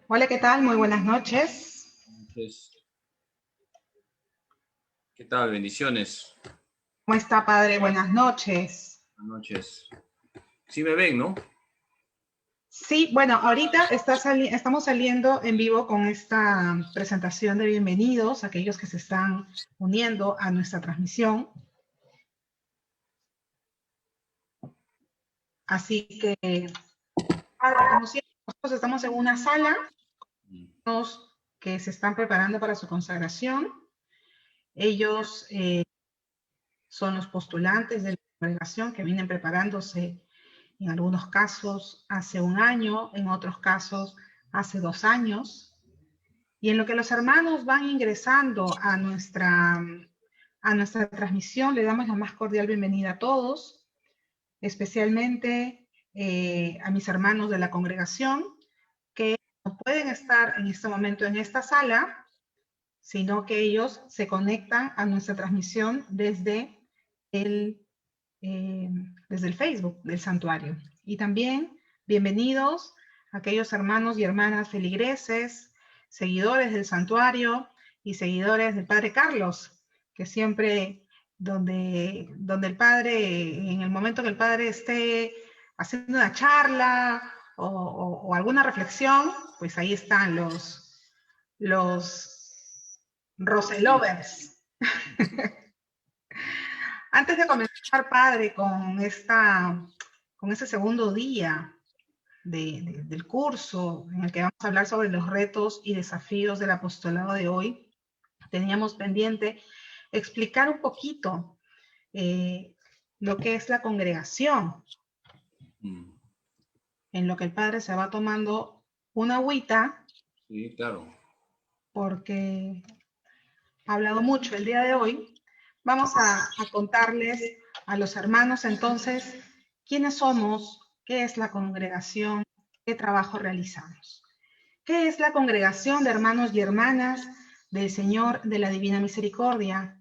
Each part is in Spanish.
Hola, ¿qué tal? Muy buenas noches. Entonces, ¿qué tal? Bendiciones. ¿Cómo está, padre? Buenas noches. Buenas noches. Sí me ven, ¿no? Sí, bueno, ahorita estamos saliendo en vivo con esta presentación de bienvenidos, aquellos que se están uniendo a nuestra transmisión. Así que, padre, como siempre, nosotros estamos en una sala, los que se están preparando para su consagración. Ellos son los postulantes de la congregación que vienen preparándose en algunos casos hace un año, en otros casos hace 2 años. Y en lo que los hermanos van ingresando a nuestra transmisión, le damos la más cordial bienvenida a todos, especialmente a mis hermanos de la congregación, que no pueden estar en este momento en esta sala, sino que ellos se conectan a nuestra transmisión el, eh, desde el Facebook del santuario. Y también bienvenidos a aquellos hermanos y hermanas feligreses, seguidores del santuario y seguidores del Padre Carlos, que siempre donde el Padre, en el momento que el Padre esté haciendo una charla o alguna reflexión, pues ahí están los Roselovers. Antes de comenzar, padre, con este segundo día del curso en el que vamos a hablar sobre los retos y desafíos del apostolado de hoy, teníamos pendiente explicar un poquito eh, lo que es la congregación, Mm. en lo que el padre se va tomando una agüita, Sí, claro. porque ha hablado mucho el día de hoy. Vamos a contarles a los hermanos entonces quiénes somos, qué es la congregación, qué trabajo realizamos. ¿Qué es la congregación de hermanos y hermanas del Señor de la Divina Misericordia?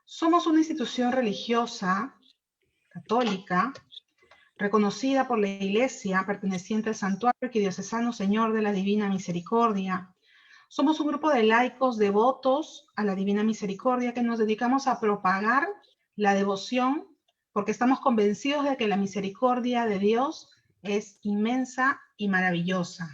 Somos una institución religiosa católica reconocida por la Iglesia perteneciente al Santuario Arquidiocesano Señor de la Divina Misericordia. Somos un grupo de laicos devotos a la Divina Misericordia que nos dedicamos a propagar la devoción porque estamos convencidos de que la misericordia de Dios es inmensa y maravillosa.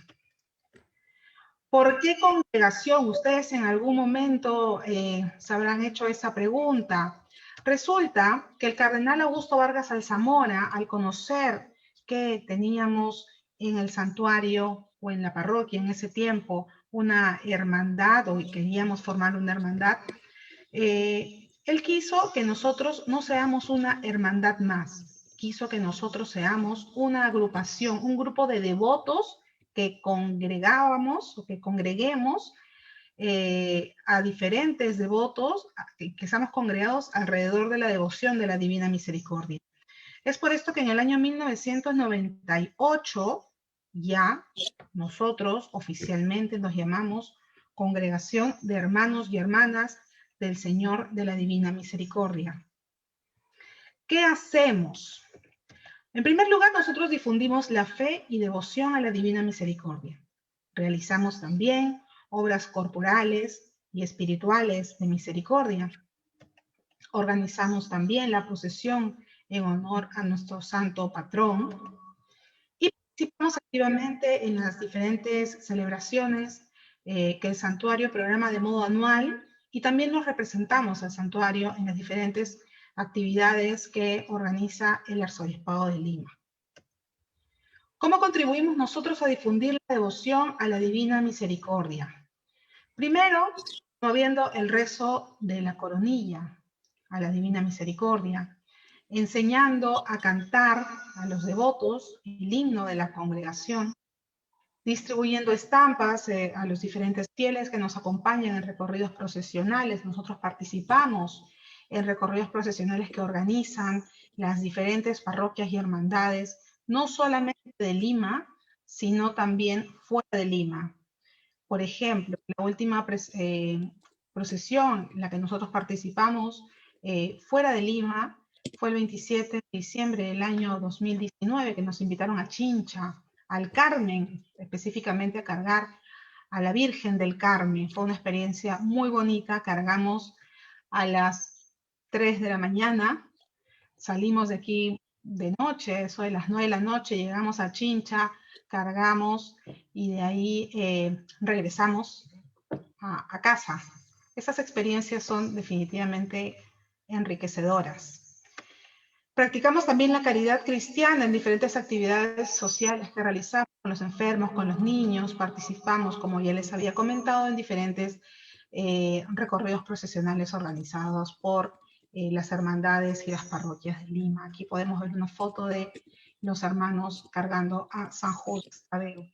¿Por qué congregación? Ustedes en algún momento se habrán hecho esa pregunta. Resulta que el cardenal Augusto Vargas Alzamora, al conocer que teníamos en el santuario o en la parroquia en ese tiempo una hermandad o queríamos formar una hermandad, él quiso que nosotros no seamos una hermandad más, quiso que nosotros seamos una agrupación, un grupo de devotos que congregábamos o que congreguemos a diferentes devotos que estamos congregados alrededor de la devoción de la Divina Misericordia. Es por esto que en el año 1998 ya nosotros oficialmente nos llamamos Congregación de Hermanos y Hermanas del Señor de la Divina Misericordia. ¿Qué hacemos? En primer lugar, nosotros difundimos la fe y devoción a la Divina Misericordia. Realizamos también obras corporales y espirituales de misericordia. Organizamos también la procesión en honor a nuestro santo patrón y participamos activamente en las diferentes celebraciones que el santuario programa de modo anual y también nos representamos al santuario en las diferentes actividades que organiza el Arzobispado de Lima. ¿Cómo contribuimos nosotros a difundir la devoción a la Divina Misericordia? Primero, promoviendo el rezo de la coronilla a la Divina Misericordia, enseñando a cantar a los devotos el himno de la congregación, distribuyendo estampas a los diferentes fieles que nos acompañan en recorridos procesionales. Nosotros participamos en recorridos procesionales que organizan las diferentes parroquias y hermandades, no solamente de Lima, sino también fuera de Lima. Por ejemplo, la última procesión en la que nosotros participamos fuera de Lima fue el 27 de diciembre del año 2019, que nos invitaron a Chincha, al Carmen, específicamente a cargar a la Virgen del Carmen. Fue una experiencia muy bonita. Cargamos a las 3 de la mañana, salimos de aquí de noche, eso de las 9 de la noche, llegamos a Chincha, cargamos y de ahí regresamos a casa. Esas experiencias son definitivamente enriquecedoras. Practicamos también la caridad cristiana en diferentes actividades sociales que realizamos con los enfermos, con los niños. Participamos, como ya les había comentado, en diferentes recorridos procesionales organizados por las hermandades y las parroquias de Lima. Aquí podemos ver una foto de los hermanos cargando a San José Tadeo.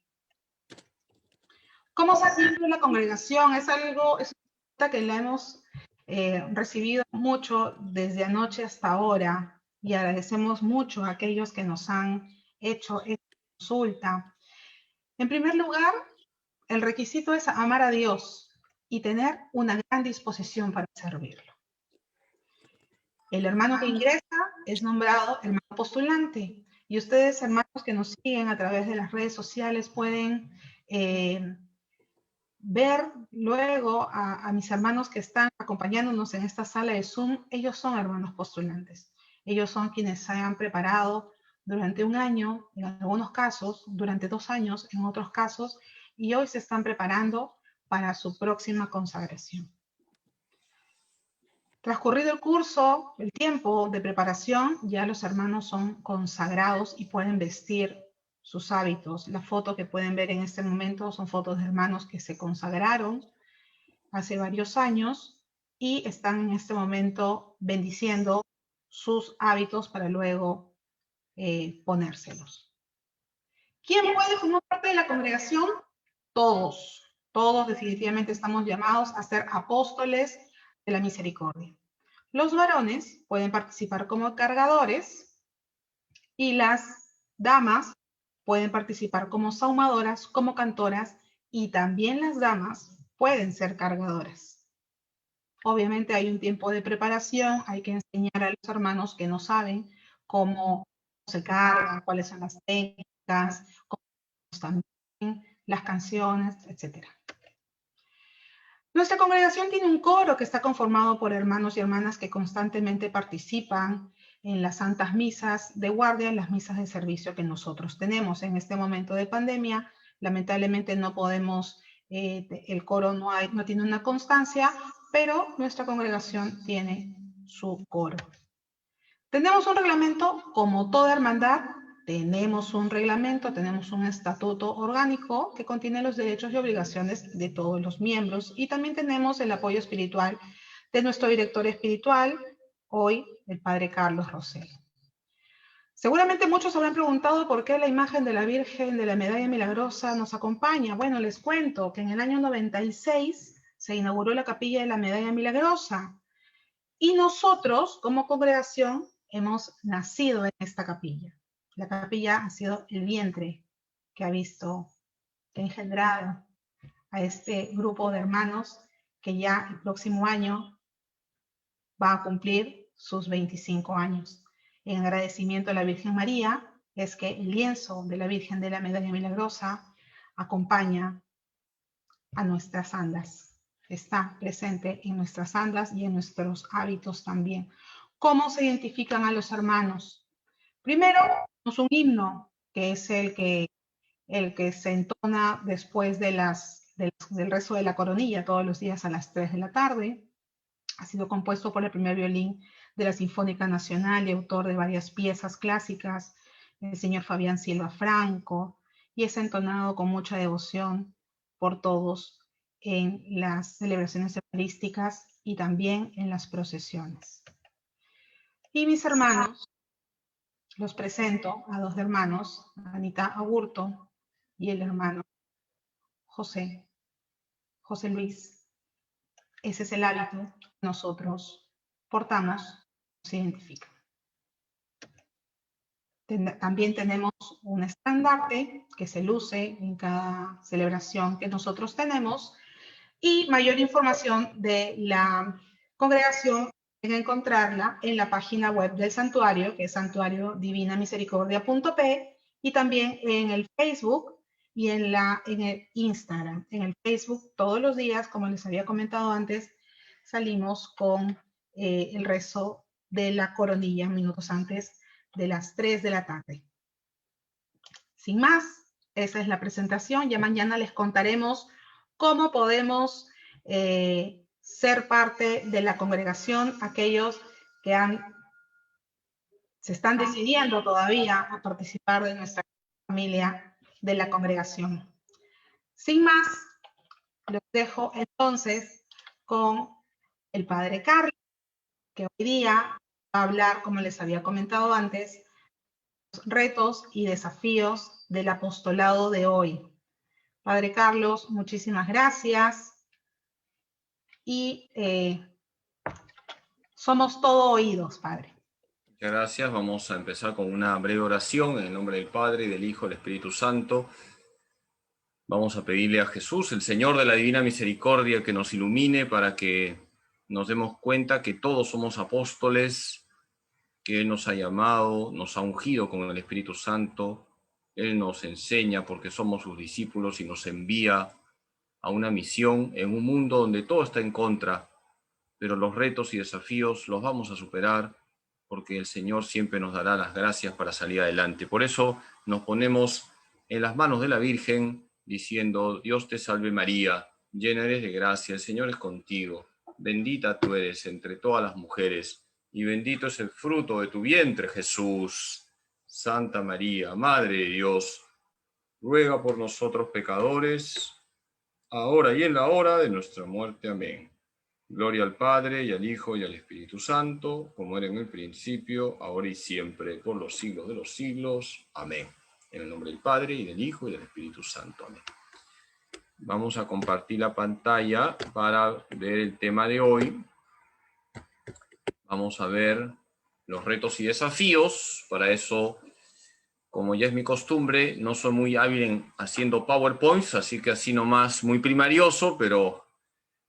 ¿Cómo se atiende la congregación? Es una pregunta que la hemos recibido mucho desde anoche hasta ahora. Y agradecemos mucho a aquellos que nos han hecho esta consulta. En primer lugar, el requisito es amar a Dios y tener una gran disposición para servirlo. El hermano que ingresa es nombrado hermano postulante. Y ustedes, hermanos que nos siguen a través de las redes sociales, pueden ver luego a mis hermanos que están acompañándonos en esta sala de Zoom. Ellos son hermanos postulantes. Ellos son quienes se han preparado durante un año, en algunos casos, durante 2 años, en otros casos, y hoy se están preparando para su próxima consagración. Transcurrido el curso, el tiempo de preparación, ya los hermanos son consagrados y pueden vestir sus hábitos. La foto que pueden ver en este momento son fotos de hermanos que se consagraron hace varios años y están en este momento bendiciendo sus hábitos para luego ponérselos. ¿Quién puede formar parte de la congregación? Todos. Todos definitivamente estamos llamados a ser apóstoles de la misericordia. Los varones pueden participar como cargadores y las damas pueden participar como sahumadoras, como cantoras, y también las damas pueden ser cargadoras. Obviamente hay un tiempo de preparación, hay que enseñar a los hermanos que no saben cómo se cargan, cuáles son las técnicas, cómo también las canciones, etc. Nuestra congregación tiene un coro que está conformado por hermanos y hermanas que constantemente participan en las santas misas de guardia, en las misas de servicio que nosotros tenemos. En este momento de pandemia, lamentablemente no podemos, el coro no tiene una constancia, pero nuestra congregación tiene su coro. Tenemos un reglamento, como toda hermandad, tenemos un reglamento, tenemos un estatuto orgánico que contiene los derechos y obligaciones de todos los miembros, y también tenemos el apoyo espiritual de nuestro director espiritual, hoy el padre Carlos Rosell. Seguramente muchos habrán preguntado por qué la imagen de la Virgen de la Medalla Milagrosa nos acompaña. Bueno, les cuento que en el año 96 se inauguró la Capilla de la Medalla Milagrosa y nosotros, como congregación, hemos nacido en esta capilla. La capilla ha sido el vientre que ha engendrado a este grupo de hermanos que ya el próximo año va a cumplir sus 25 años. En agradecimiento a la Virgen María, es que el lienzo de la Virgen de la Medalla Milagrosa acompaña a nuestras andas. Está presente en nuestras andas y en nuestros hábitos también. ¿Cómo se identifican a los hermanos? Primero, tenemos un himno, que es el que se entona después del rezo de la coronilla todos los días a las 3 de la tarde. Ha sido compuesto por el primer violín de la Sinfónica Nacional y autor de varias piezas clásicas, el señor Fabián Silva Franco, y es entonado con mucha devoción por todos en las celebraciones eucarísticas y también en las procesiones. Y mis hermanos, los presento a 2 hermanos, Anita Aburto y el hermano José Luis. Ese es el hábito que nosotros portamos, nos identifica. También tenemos un estandarte que se luce en cada celebración que nosotros tenemos, y mayor información de la congregación pueden encontrarla en la página web del santuario, que es santuariodivinamisericordia.p, y también en el Facebook y en el Instagram. En el Facebook, todos los días, como les había comentado antes, salimos con el rezo de la coronilla minutos antes de las 3 de la tarde. Sin más, esa es la presentación. Ya mañana les contaremos cómo podemos ser parte de la congregación, aquellos que se están decidiendo todavía a participar de nuestra familia de la congregación. Sin más, los dejo entonces con el Padre Carlos, que hoy día va a hablar, como les había comentado antes, los retos y desafíos del apostolado de hoy. Padre Carlos, muchísimas gracias y somos todo oídos, Padre. Muchas gracias. Vamos a empezar con una breve oración en el nombre del Padre, y del Hijo, y del Espíritu Santo. Vamos a pedirle a Jesús, el Señor de la Divina Misericordia, que nos ilumine para que nos demos cuenta que todos somos apóstoles, que Él nos ha llamado, nos ha ungido con el Espíritu Santo. Él nos enseña porque somos sus discípulos y nos envía a una misión en un mundo donde todo está en contra, pero los retos y desafíos los vamos a superar porque el Señor siempre nos dará las gracias para salir adelante. Por eso nos ponemos en las manos de la Virgen diciendo: Dios te salve María, llena eres de gracia, el Señor es contigo, bendita tú eres entre todas las mujeres, y bendito es el fruto de tu vientre, Jesús. Santa María, Madre de Dios, ruega por nosotros pecadores, ahora y en la hora de nuestra muerte. Amén. Gloria al Padre, y al Hijo, y al Espíritu Santo, como era en el principio, ahora y siempre, por los siglos de los siglos. Amén. En el nombre del Padre, y del Hijo, y del Espíritu Santo. Amén. Vamos a compartir la pantalla para ver el tema de hoy. Vamos a ver los retos y desafíos. Para eso, como ya es mi costumbre, no soy muy hábil en haciendo PowerPoints, así que así nomás muy primarioso, pero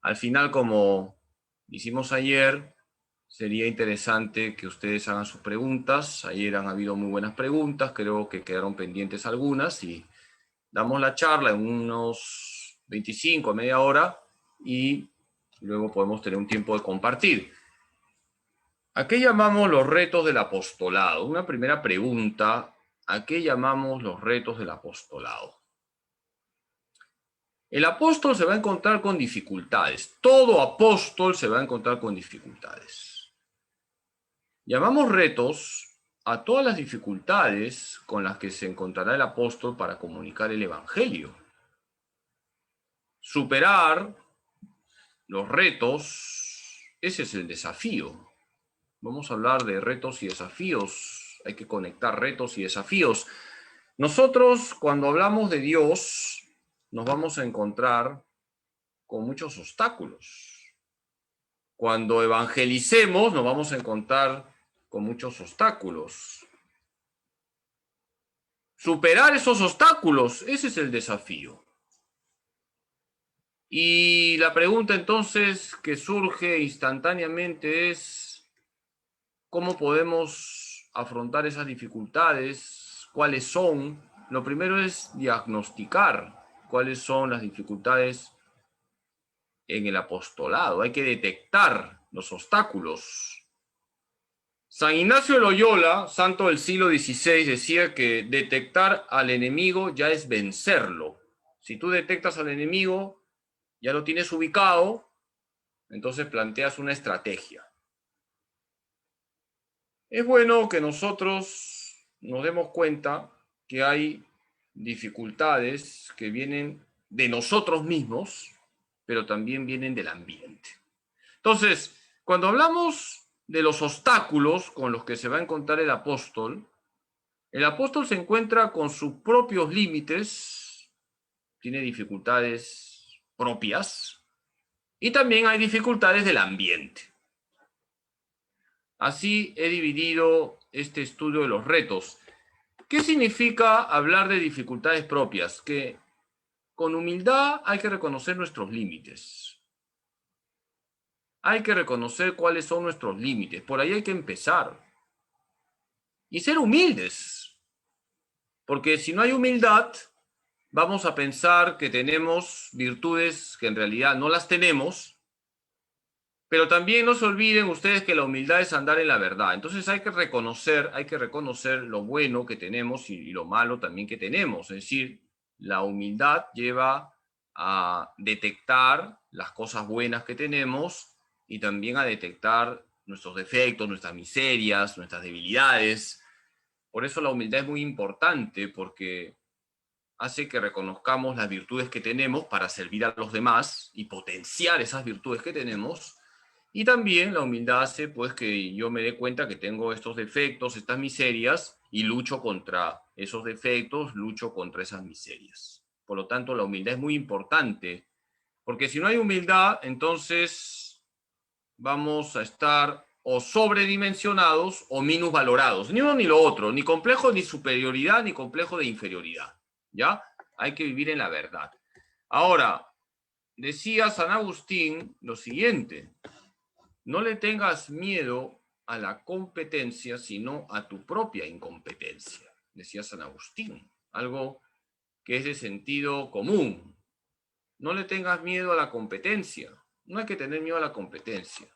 al final, como hicimos ayer, sería interesante que ustedes hagan sus preguntas. Ayer han habido muy buenas preguntas, creo que quedaron pendientes algunas, y damos la charla en unos 25 a media hora, y luego podemos tener un tiempo de compartir. ¿A qué llamamos los retos del apostolado? Una primera pregunta: ¿a qué llamamos los retos del apostolado? El apóstol se va a encontrar con dificultades. Todo apóstol se va a encontrar con dificultades. Llamamos retos a todas las dificultades con las que se encontrará el apóstol para comunicar el evangelio. Superar los retos, ese es el desafío. Vamos a hablar de retos y desafíos. Hay que conectar retos y desafíos. Nosotros, cuando hablamos de Dios, nos vamos a encontrar con muchos obstáculos. Cuando evangelicemos, nos vamos a encontrar con muchos obstáculos. Superar esos obstáculos, ese es el desafío. Y la pregunta entonces que surge instantáneamente es: ¿cómo podemos afrontar esas dificultades? ¿Cuáles son? Lo primero es diagnosticar cuáles son las dificultades en el apostolado. Hay que detectar los obstáculos. San Ignacio de Loyola, santo del siglo XVI, decía que detectar al enemigo ya es vencerlo. Si tú detectas al enemigo, ya lo tienes ubicado, entonces planteas una estrategia. Es bueno que nosotros nos demos cuenta que hay dificultades que vienen de nosotros mismos, pero también vienen del ambiente. Entonces, cuando hablamos de los obstáculos con los que se va a encontrar el apóstol se encuentra con sus propios límites, tiene dificultades propias, y también hay dificultades del ambiente. Así he dividido este estudio de los retos. ¿Qué significa hablar de dificultades propias? Que con humildad hay que reconocer nuestros límites. Hay que reconocer cuáles son nuestros límites. Por ahí hay que empezar. Y ser humildes. Porque si no hay humildad, vamos a pensar que tenemos virtudes que en realidad no las tenemos, pero también no se olviden ustedes que la humildad es andar en la verdad. Entonces hay que reconocer lo bueno que tenemos y lo malo también que tenemos. Es decir, la humildad lleva a detectar las cosas buenas que tenemos y también a detectar nuestros defectos, nuestras miserias, nuestras debilidades. Por eso la humildad es muy importante, porque hace que reconozcamos las virtudes que tenemos para servir a los demás y potenciar esas virtudes que tenemos. Y también la humildad hace pues que yo me dé cuenta que tengo estos defectos, estas miserias, y lucho contra esos defectos, lucho contra esas miserias. Por lo tanto, la humildad es muy importante, porque si no hay humildad, entonces vamos a estar o sobredimensionados o minusvalorados. Ni uno ni lo otro, ni complejo de superioridad, ni complejo de inferioridad. ¿Ya? Hay que vivir en la verdad. Ahora, decía San Agustín lo siguiente: no le tengas miedo a la competencia, sino a tu propia incompetencia, decía San Agustín, algo que es de sentido común. No le tengas miedo a la competencia, no hay que tener miedo a la competencia,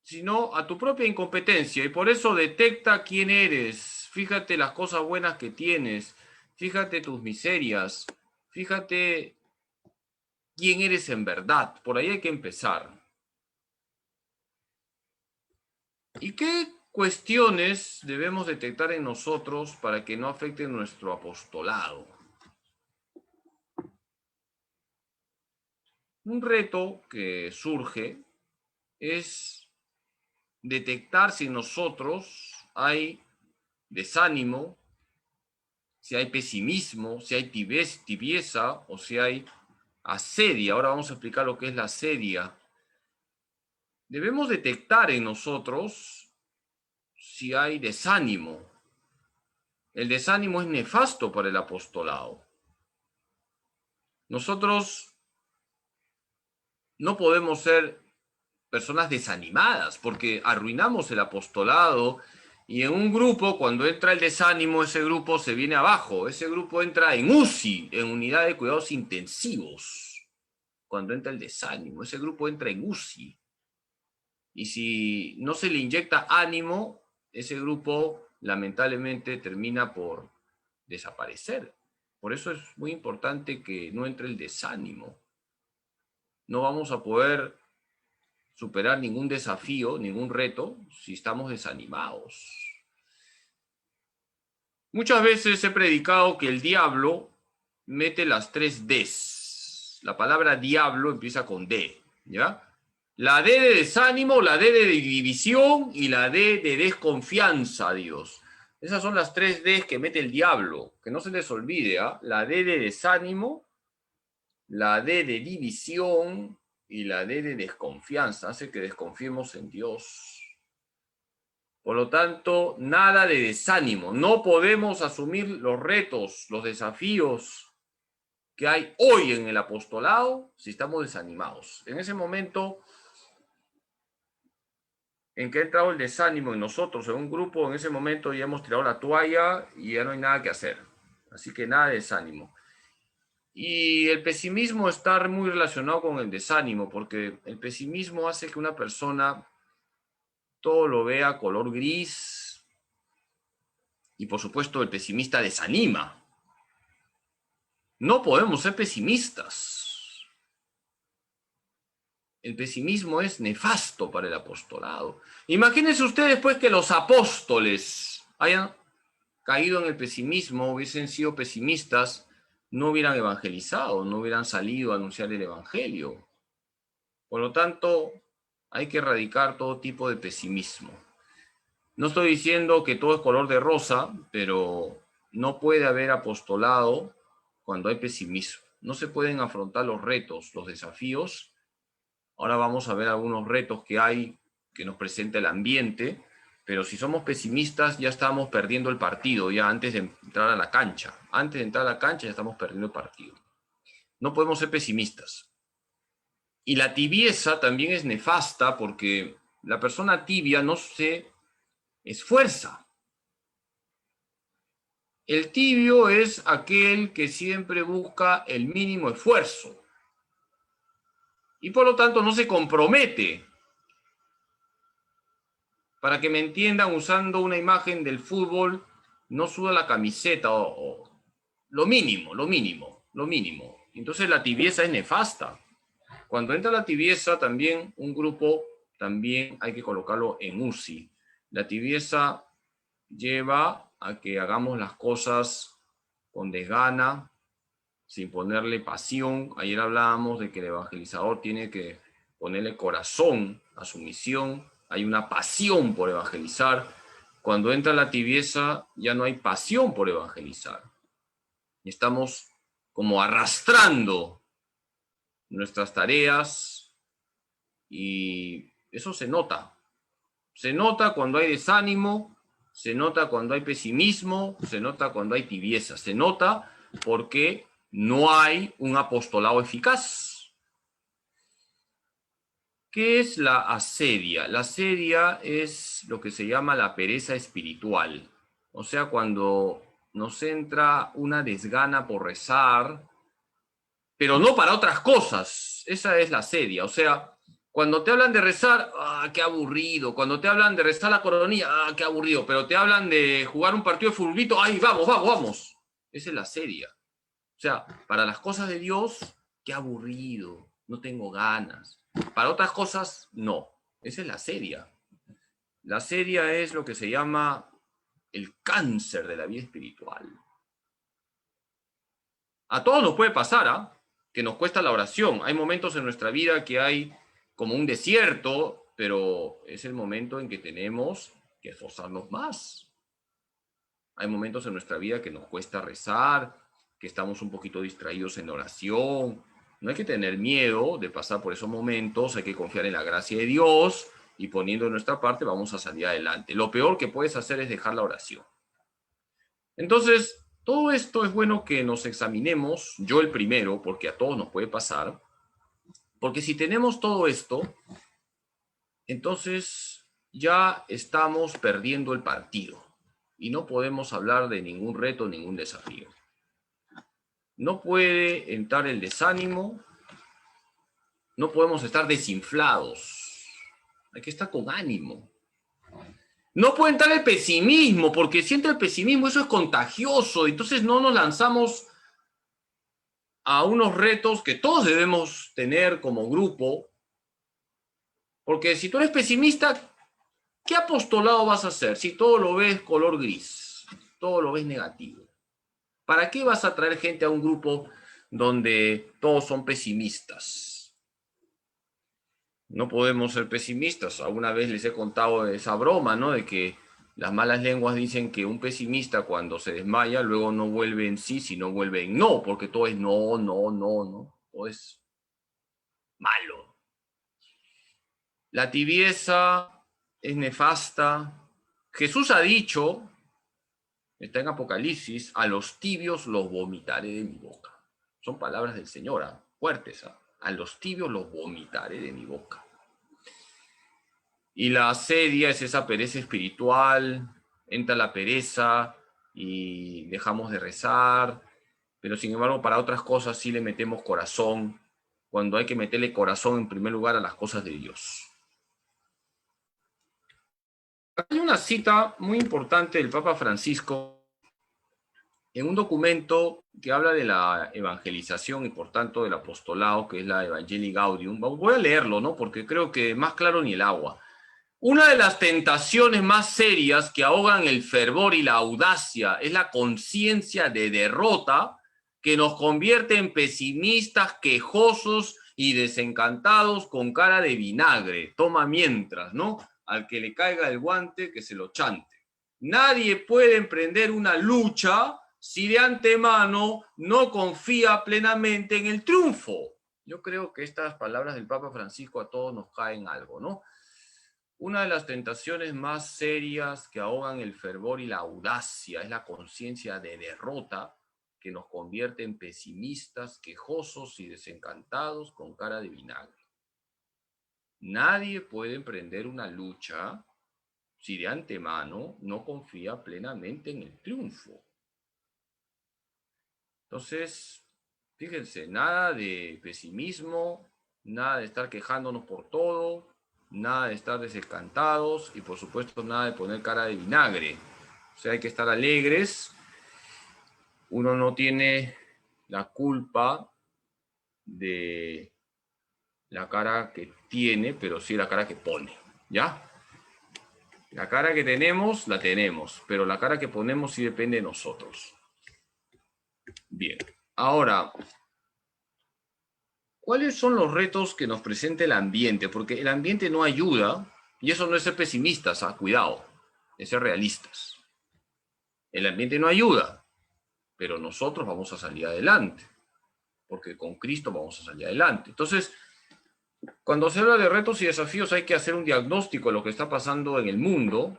sino a tu propia incompetencia, y por eso detecta quién eres, fíjate las cosas buenas que tienes, fíjate tus miserias, fíjate quién eres en verdad. Por ahí hay que empezar. ¿Y qué cuestiones debemos detectar en nosotros para que no afecten nuestro apostolado? Un reto que surge es detectar si en nosotros hay desánimo, si hay pesimismo, si hay tibieza o si hay asedia. Ahora vamos a explicar lo que es la asedia. Debemos detectar en nosotros si hay desánimo. El desánimo es nefasto para el apostolado. Nosotros no podemos ser personas desanimadas porque arruinamos el apostolado, y en un grupo, cuando entra el desánimo, ese grupo se viene abajo, ese grupo entra en UCI, en unidad de cuidados intensivos. Cuando entra el desánimo, ese grupo entra en UCI. Y si no se le inyecta ánimo, ese grupo lamentablemente termina por desaparecer. Por eso es muy importante que no entre el desánimo. No vamos a poder superar ningún desafío, ningún reto, si estamos desanimados. Muchas veces he predicado que el diablo mete las 3 Ds. La palabra diablo empieza con D, ¿ya? La D de desánimo, la D de división y la D de desconfianza a Dios. Esas son las 3 Ds que mete el diablo, que no se les olvide, ¿eh? La D de desánimo, la D de división y la D de desconfianza. Hace que desconfiemos en Dios. Por lo tanto, nada de desánimo. No podemos asumir los retos, los desafíos que hay hoy en el apostolado si estamos desanimados. En ese momento en que ha entrado el desánimo en nosotros, en un grupo, en ese momento ya hemos tirado la toalla y ya no hay nada que hacer. Así que nada de desánimo. Y el pesimismo está muy relacionado con el desánimo, porque el pesimismo hace que una persona todo lo vea color gris, y por supuesto el pesimista desanima. No podemos ser pesimistas. El pesimismo es nefasto para el apostolado. Imagínense ustedes pues que los apóstoles hayan caído en el pesimismo, hubiesen sido pesimistas, no hubieran evangelizado, no hubieran salido a anunciar el evangelio. Por lo tanto, hay que erradicar todo tipo de pesimismo. No estoy diciendo que todo es color de rosa, pero no puede haber apostolado cuando hay pesimismo. No se pueden afrontar los retos, los desafíos. Ahora vamos a ver algunos retos que hay, que nos presenta el ambiente, pero si somos pesimistas ya estamos perdiendo el partido, ya antes de entrar a la cancha. Antes de entrar a la cancha ya estamos perdiendo el partido. No podemos ser pesimistas. Y la tibieza también es nefasta, porque la persona tibia no se esfuerza. El tibio es aquel que siempre busca el mínimo esfuerzo y por lo tanto no se compromete. Para que me entiendan, usando una imagen del fútbol, no suda la camiseta o lo mínimo, lo mínimo, lo mínimo. Entonces la tibieza es nefasta. Cuando entra la tibieza, también un grupo, también hay que colocarlo en UCI. La tibieza lleva a que hagamos las cosas con desgana, sin ponerle pasión. Ayer hablábamos de que el evangelizador tiene que ponerle corazón a su misión. Hay una pasión por evangelizar. Cuando entra la tibieza, ya no hay pasión por evangelizar. Estamos como arrastrando nuestras tareas y eso se nota. Se nota cuando hay desánimo, se nota cuando hay pesimismo, se nota cuando hay tibieza, se nota porque no hay un apostolado eficaz. ¿Qué es la asedia? La asedia es lo que se llama la pereza espiritual. O sea, cuando nos entra una desgana por rezar, pero no para otras cosas. Esa es la asedia. O sea, cuando te hablan de rezar, ¡ah, qué aburrido! Cuando te hablan de rezar la coronilla, ¡ah, qué aburrido! Pero te hablan de jugar un partido de futbolito, ¡ay, vamos, vamos, vamos! Esa es la asedia. O sea, para las cosas de Dios, qué aburrido, no tengo ganas. Para otras cosas, no. Esa es la asedia. La asedia es lo que se llama el cáncer de la vida espiritual. A todos nos puede pasar, ¿ah? Que nos cuesta la oración. Hay momentos en nuestra vida que hay como un desierto, pero es el momento en que tenemos que esforzarnos más. Hay momentos en nuestra vida que nos cuesta rezar, que estamos un poquito distraídos en oración. No hay que tener miedo de pasar por esos momentos, hay que confiar en la gracia de Dios y poniendo nuestra parte vamos a salir adelante. Lo peor que puedes hacer es dejar la oración. Entonces, todo esto es bueno que nos examinemos, yo el primero, porque a todos nos puede pasar, porque si tenemos todo esto, entonces ya estamos perdiendo el partido y no podemos hablar de ningún reto, ningún desafío. No puede entrar el desánimo, no podemos estar desinflados, hay que estar con ánimo. No puede entrar el pesimismo, porque si entra el pesimismo eso es contagioso, entonces no nos lanzamos a unos retos que todos debemos tener como grupo, porque si tú eres pesimista, ¿qué apostolado vas a hacer si todo lo ves color gris, todo lo ves negativo? ¿Para qué vas a traer gente a un grupo donde todos son pesimistas? No podemos ser pesimistas. Alguna vez les he contado esa broma, ¿no? De que las malas lenguas dicen que un pesimista cuando se desmaya luego no vuelve en sí, sino vuelve en no, porque todo es no, no, no, no. Todo es malo. La tibieza es nefasta. Jesús ha dicho, está en Apocalipsis, a los tibios los vomitaré de mi boca. Son palabras del Señor, ¿eh? Fuertes. ¿Eh? A los tibios los vomitaré de mi boca. Y la asedia es esa pereza espiritual, entra la pereza y dejamos de rezar, pero sin embargo para otras cosas sí le metemos corazón, cuando hay que meterle corazón en primer lugar a las cosas de Dios. Hay una cita muy importante del Papa Francisco en un documento que habla de la evangelización y por tanto del apostolado, que es la Evangelii Gaudium. Voy a leerlo, ¿no? Porque creo que más claro ni el agua. Una de las tentaciones más serias que ahogan el fervor y la audacia es la conciencia de derrota que nos convierte en pesimistas, quejosos y desencantados con cara de vinagre. Toma mientras, ¿no? Al que le caiga el guante, que se lo chante. Nadie puede emprender una lucha si de antemano no confía plenamente en el triunfo. Yo creo que estas palabras del Papa Francisco a todos nos caen algo, ¿no? Una de las tentaciones más serias que ahogan el fervor y la audacia es la conciencia de derrota que nos convierte en pesimistas, quejosos y desencantados con cara de vinagre. Nadie puede emprender una lucha si de antemano no confía plenamente en el triunfo. Entonces, fíjense, nada de pesimismo, nada de estar quejándonos por todo, nada de estar desencantados y por supuesto nada de poner cara de vinagre. O sea, hay que estar alegres. Uno no tiene la culpa de la cara que tiene, pero sí la cara que pone, ¿ya? La cara que tenemos, la tenemos, pero la cara que ponemos sí depende de nosotros. Bien, ahora, ¿cuáles son los retos que nos presenta el ambiente? Porque el ambiente no ayuda, y eso no es ser pesimistas, cuidado, es ser realistas. El ambiente no ayuda, pero nosotros vamos a salir adelante, porque con Cristo vamos a salir adelante. Entonces, cuando se habla de retos y desafíos hay que hacer un diagnóstico de lo que está pasando en el mundo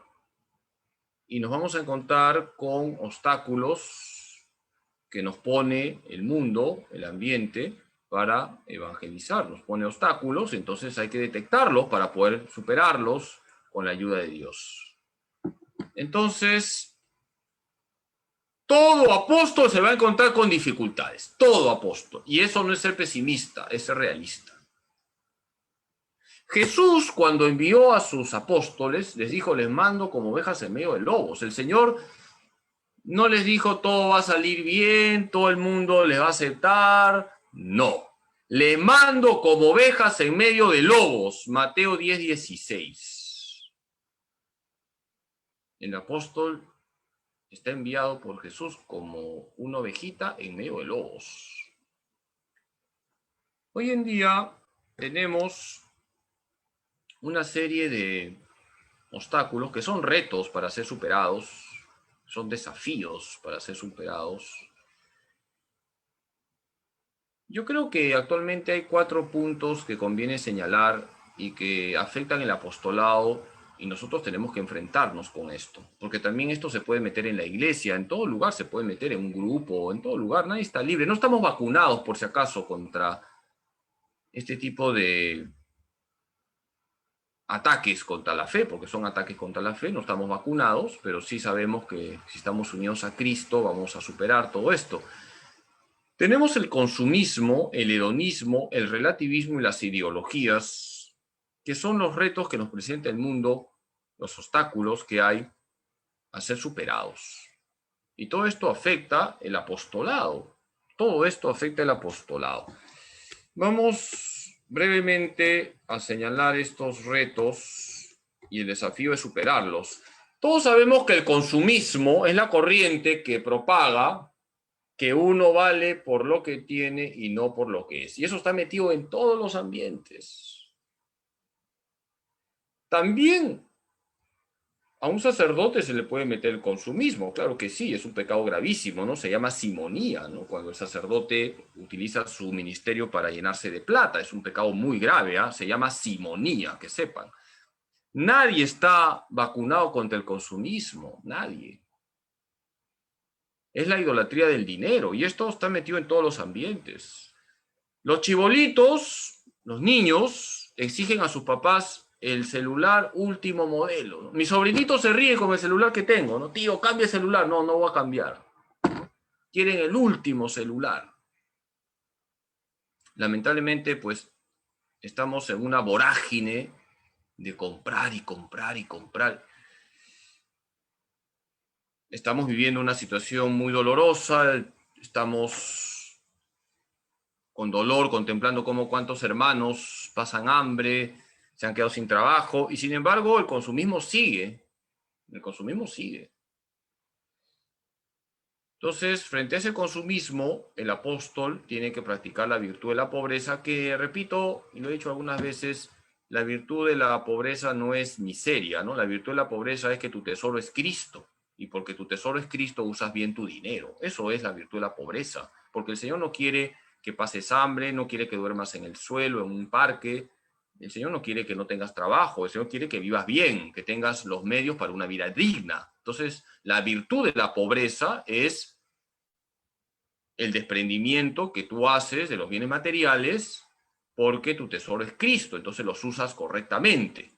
y nos vamos a encontrar con obstáculos que nos pone el mundo, el ambiente, para evangelizar. Nos pone obstáculos, entonces hay que detectarlos para poder superarlos con la ayuda de Dios. Entonces, todo apóstol se va a encontrar con dificultades, todo apóstol. Y eso no es ser pesimista, es ser realista. Jesús, cuando envió a sus apóstoles, les dijo, les mando como ovejas en medio de lobos. El Señor no les dijo, todo va a salir bien, todo el mundo les va a aceptar. No. Le mando como ovejas en medio de lobos. Mateo 10:16. El apóstol está enviado por Jesús como una ovejita en medio de lobos. Hoy en día tenemos una serie de obstáculos que son retos para ser superados, son desafíos para ser superados. Yo creo que actualmente hay 4 puntos que conviene señalar y que afectan el apostolado y nosotros tenemos que enfrentarnos con esto, porque también esto se puede meter en la iglesia, en todo lugar se puede meter, en un grupo, en todo lugar, nadie está libre. No estamos vacunados, por si acaso, contra este tipo de ataques contra la fe, porque son ataques contra la fe, no estamos vacunados, pero sí sabemos que si estamos unidos a Cristo vamos a superar todo esto. Tenemos el consumismo, el hedonismo, el relativismo y las ideologías, que son los retos que nos presenta el mundo, los obstáculos que hay a ser superados. Y todo esto afecta el apostolado. Todo esto afecta el apostolado. Vamos brevemente a señalar estos retos y el desafío es superarlos. Todos sabemos que el consumismo es la corriente que propaga que uno vale por lo que tiene y no por lo que es. Y eso está metido en todos los ambientes. También a un sacerdote se le puede meter el consumismo, claro que sí, es un pecado gravísimo, ¿no? Se llama simonía, ¿no? Cuando el sacerdote utiliza su ministerio para llenarse de plata, es un pecado muy grave, ¿eh? Se llama simonía, que sepan. Nadie está vacunado contra el consumismo, nadie. Es la idolatría del dinero y esto está metido en todos los ambientes. Los chibolitos, los niños, exigen a sus papás el celular último modelo, ¿no? Mi sobrinito se ríe con el celular que tengo, ¿no? Tío, cambia el celular. No, no voy a cambiar. Quieren el último celular. Lamentablemente, pues, estamos en una vorágine de comprar y comprar y comprar. Estamos viviendo una situación muy dolorosa, estamos con dolor contemplando cómo cuántos hermanos pasan hambre, se han quedado sin trabajo, y sin embargo el consumismo sigue. El consumismo sigue. Entonces, frente a ese consumismo, el apóstol tiene que practicar la virtud de la pobreza, que, repito, y lo he dicho algunas veces, la virtud de la pobreza no es miseria, ¿no? La virtud de la pobreza es que tu tesoro es Cristo, y porque tu tesoro es Cristo usas bien tu dinero. Eso es la virtud de la pobreza, porque el Señor no quiere que pases hambre, no quiere que duermas en el suelo, en un parque. El Señor no quiere que no tengas trabajo, el Señor quiere que vivas bien, que tengas los medios para una vida digna. Entonces, la virtud de la pobreza es el desprendimiento que tú haces de los bienes materiales porque tu tesoro es Cristo, entonces los usas correctamente.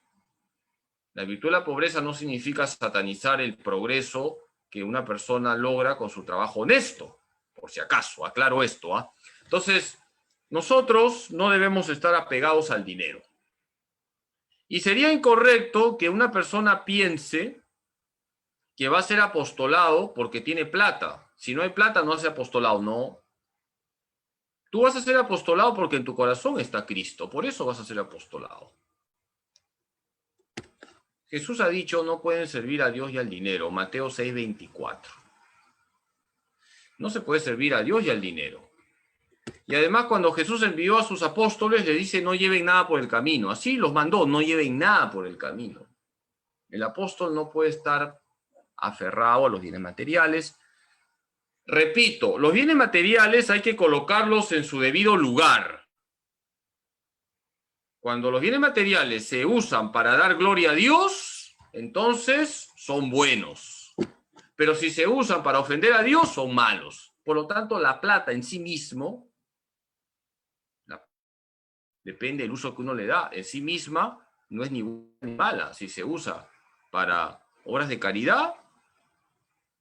La virtud de la pobreza no significa satanizar el progreso que una persona logra con su trabajo honesto, por si acaso, aclaro esto, ¿ah? Entonces, nosotros no debemos estar apegados al dinero. Y sería incorrecto que una persona piense que va a ser apostolado porque tiene plata. Si no hay plata, no hace apostolado, no. Tú vas a ser apostolado porque en tu corazón está Cristo, por eso vas a ser apostolado. Jesús ha dicho, no pueden servir a Dios y al dinero, Mateo 6:24. No se puede servir a Dios y al dinero. Y además, cuando Jesús envió a sus apóstoles, le dice, no lleven nada por el camino. Así los mandó, no lleven nada por el camino. El apóstol no puede estar aferrado a los bienes materiales. Repito, los bienes materiales hay que colocarlos en su debido lugar. Cuando los bienes materiales se usan para dar gloria a Dios, entonces son buenos. Pero si se usan para ofender a Dios, son malos. Por lo tanto, la plata en sí mismo, depende del uso que uno le da, en sí misma no es ni buena ni mala. Si se usa para obras de caridad,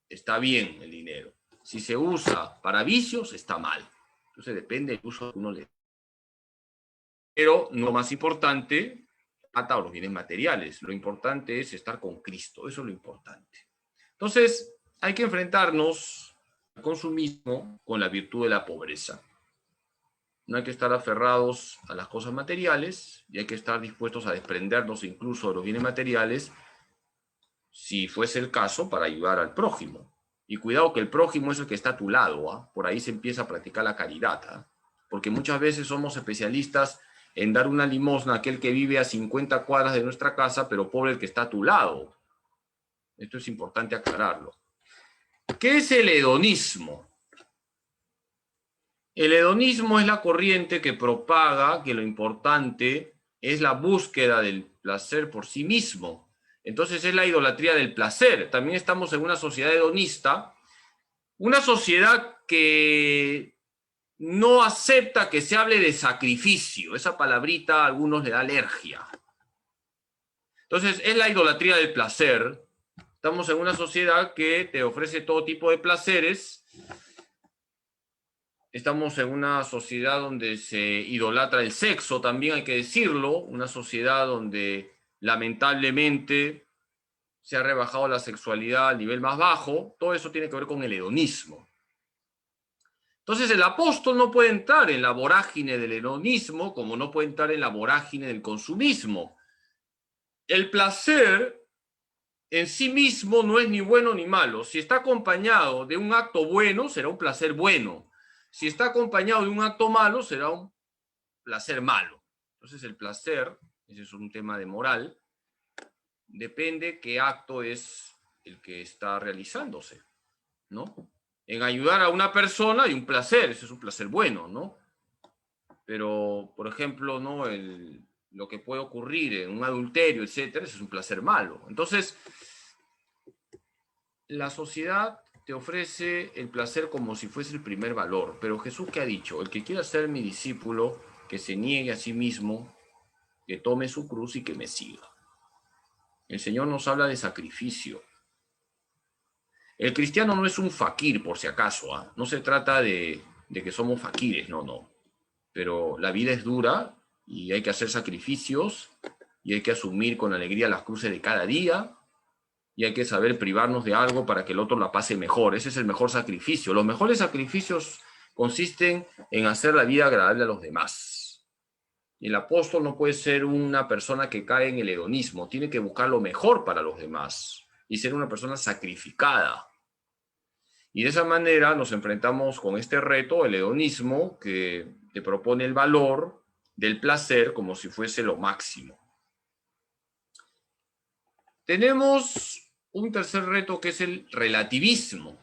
está bien el dinero. Si se usa para vicios, está mal. Entonces depende del uso que uno le da. Pero lo más importante, ata a los bienes materiales. Lo importante es estar con Cristo. Eso es lo importante. Entonces, hay que enfrentarnos al consumismo con la virtud de la pobreza. No hay que estar aferrados a las cosas materiales y hay que estar dispuestos a desprendernos incluso de los bienes materiales si fuese el caso para ayudar al prójimo. Y cuidado que el prójimo es el que está a tu lado, ¿ah? Por ahí se empieza a practicar la caridad, ¿ah? Porque muchas veces somos especialistas en dar una limosna a aquel que vive a 50 cuadras de nuestra casa, pero pobre el que está a tu lado. Esto es importante aclararlo. ¿Qué es el hedonismo? El hedonismo es la corriente que propaga que lo importante es la búsqueda del placer por sí mismo. Entonces es la idolatría del placer. También estamos en una sociedad hedonista, una sociedad que no acepta que se hable de sacrificio. Esa palabrita a algunos le da alergia. Entonces es la idolatría del placer. Estamos en una sociedad que te ofrece todo tipo de placeres. Estamos en una sociedad donde se idolatra el sexo, también hay que decirlo. Una sociedad donde lamentablemente se ha rebajado la sexualidad al nivel más bajo. Todo eso tiene que ver con el hedonismo. Entonces el apóstol no puede entrar en la vorágine del hedonismo como no puede entrar en la vorágine del consumismo. El placer en sí mismo no es ni bueno ni malo. Si está acompañado de un acto bueno, será un placer bueno. Si está acompañado de un acto malo, será un placer malo. Entonces el placer, ese es un tema de moral, depende qué acto es el que está realizándose, ¿no? En ayudar a una persona hay un placer, ese es un placer bueno, ¿no? Pero, por ejemplo, ¿no? Lo que puede ocurrir en un adulterio, etcétera, ese es un placer malo. Entonces, la sociedad te ofrece el placer como si fuese el primer valor, pero Jesús, ¿qué ha dicho? El que quiera ser mi discípulo, que se niegue a sí mismo, que tome su cruz y que me siga. El Señor nos habla de sacrificio. El cristiano no es un fakir, por si acaso, ¿ah? No se trata de que somos fakires, no. Pero la vida es dura y hay que hacer sacrificios y hay que asumir con alegría las cruces de cada día y hay que saber privarnos de algo para que el otro la pase mejor. Ese es el mejor sacrificio. Los mejores sacrificios consisten en hacer la vida agradable a los demás. Y el apóstol no puede ser una persona que cae en el hedonismo, tiene que buscar lo mejor para los demás y ser una persona sacrificada. Y de esa manera nos enfrentamos con este reto, el hedonismo, que te propone el valor del placer como si fuese lo máximo. Tenemos un tercer reto que es el relativismo.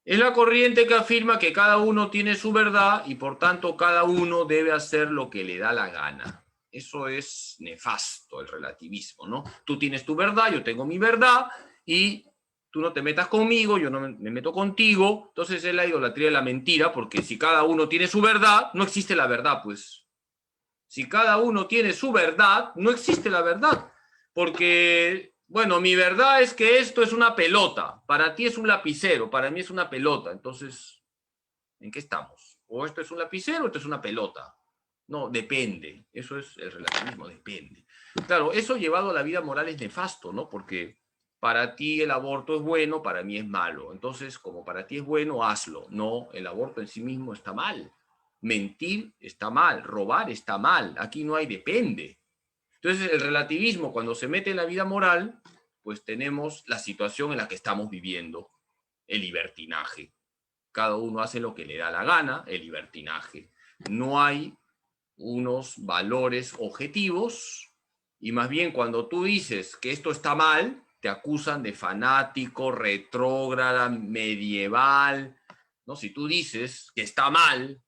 Es la corriente que afirma que cada uno tiene su verdad y por tanto cada uno debe hacer lo que le da la gana. Eso es nefasto, el relativismo, ¿no? Tú tienes tu verdad, yo tengo mi verdad y tú no te metas conmigo, yo no me meto contigo. Entonces es la idolatría de la mentira, porque si cada uno tiene su verdad, no existe la verdad, pues. Si cada uno tiene su verdad, no existe la verdad, porque Bueno, mi verdad es que esto es una pelota. Para ti es un lapicero, para mí es una pelota. Entonces, ¿en qué estamos? O esto es un lapicero o esto es una pelota. No, depende. Eso es el relativismo, depende. Claro, eso llevado a la vida moral es nefasto, ¿no? Porque para ti el aborto es bueno, para mí es malo. Entonces, como para ti es bueno, hazlo. No, el aborto en sí mismo está mal. Mentir está mal, robar está mal. Aquí no hay depende. Entonces, el relativismo, cuando se mete en la vida moral, pues tenemos la situación en la que estamos viviendo, el libertinaje. Cada uno hace lo que le da la gana, el libertinaje. No hay unos valores objetivos y más bien cuando tú dices que esto está mal, te acusan de fanático, retrógrada, medieval, ¿no? Si tú dices que está mal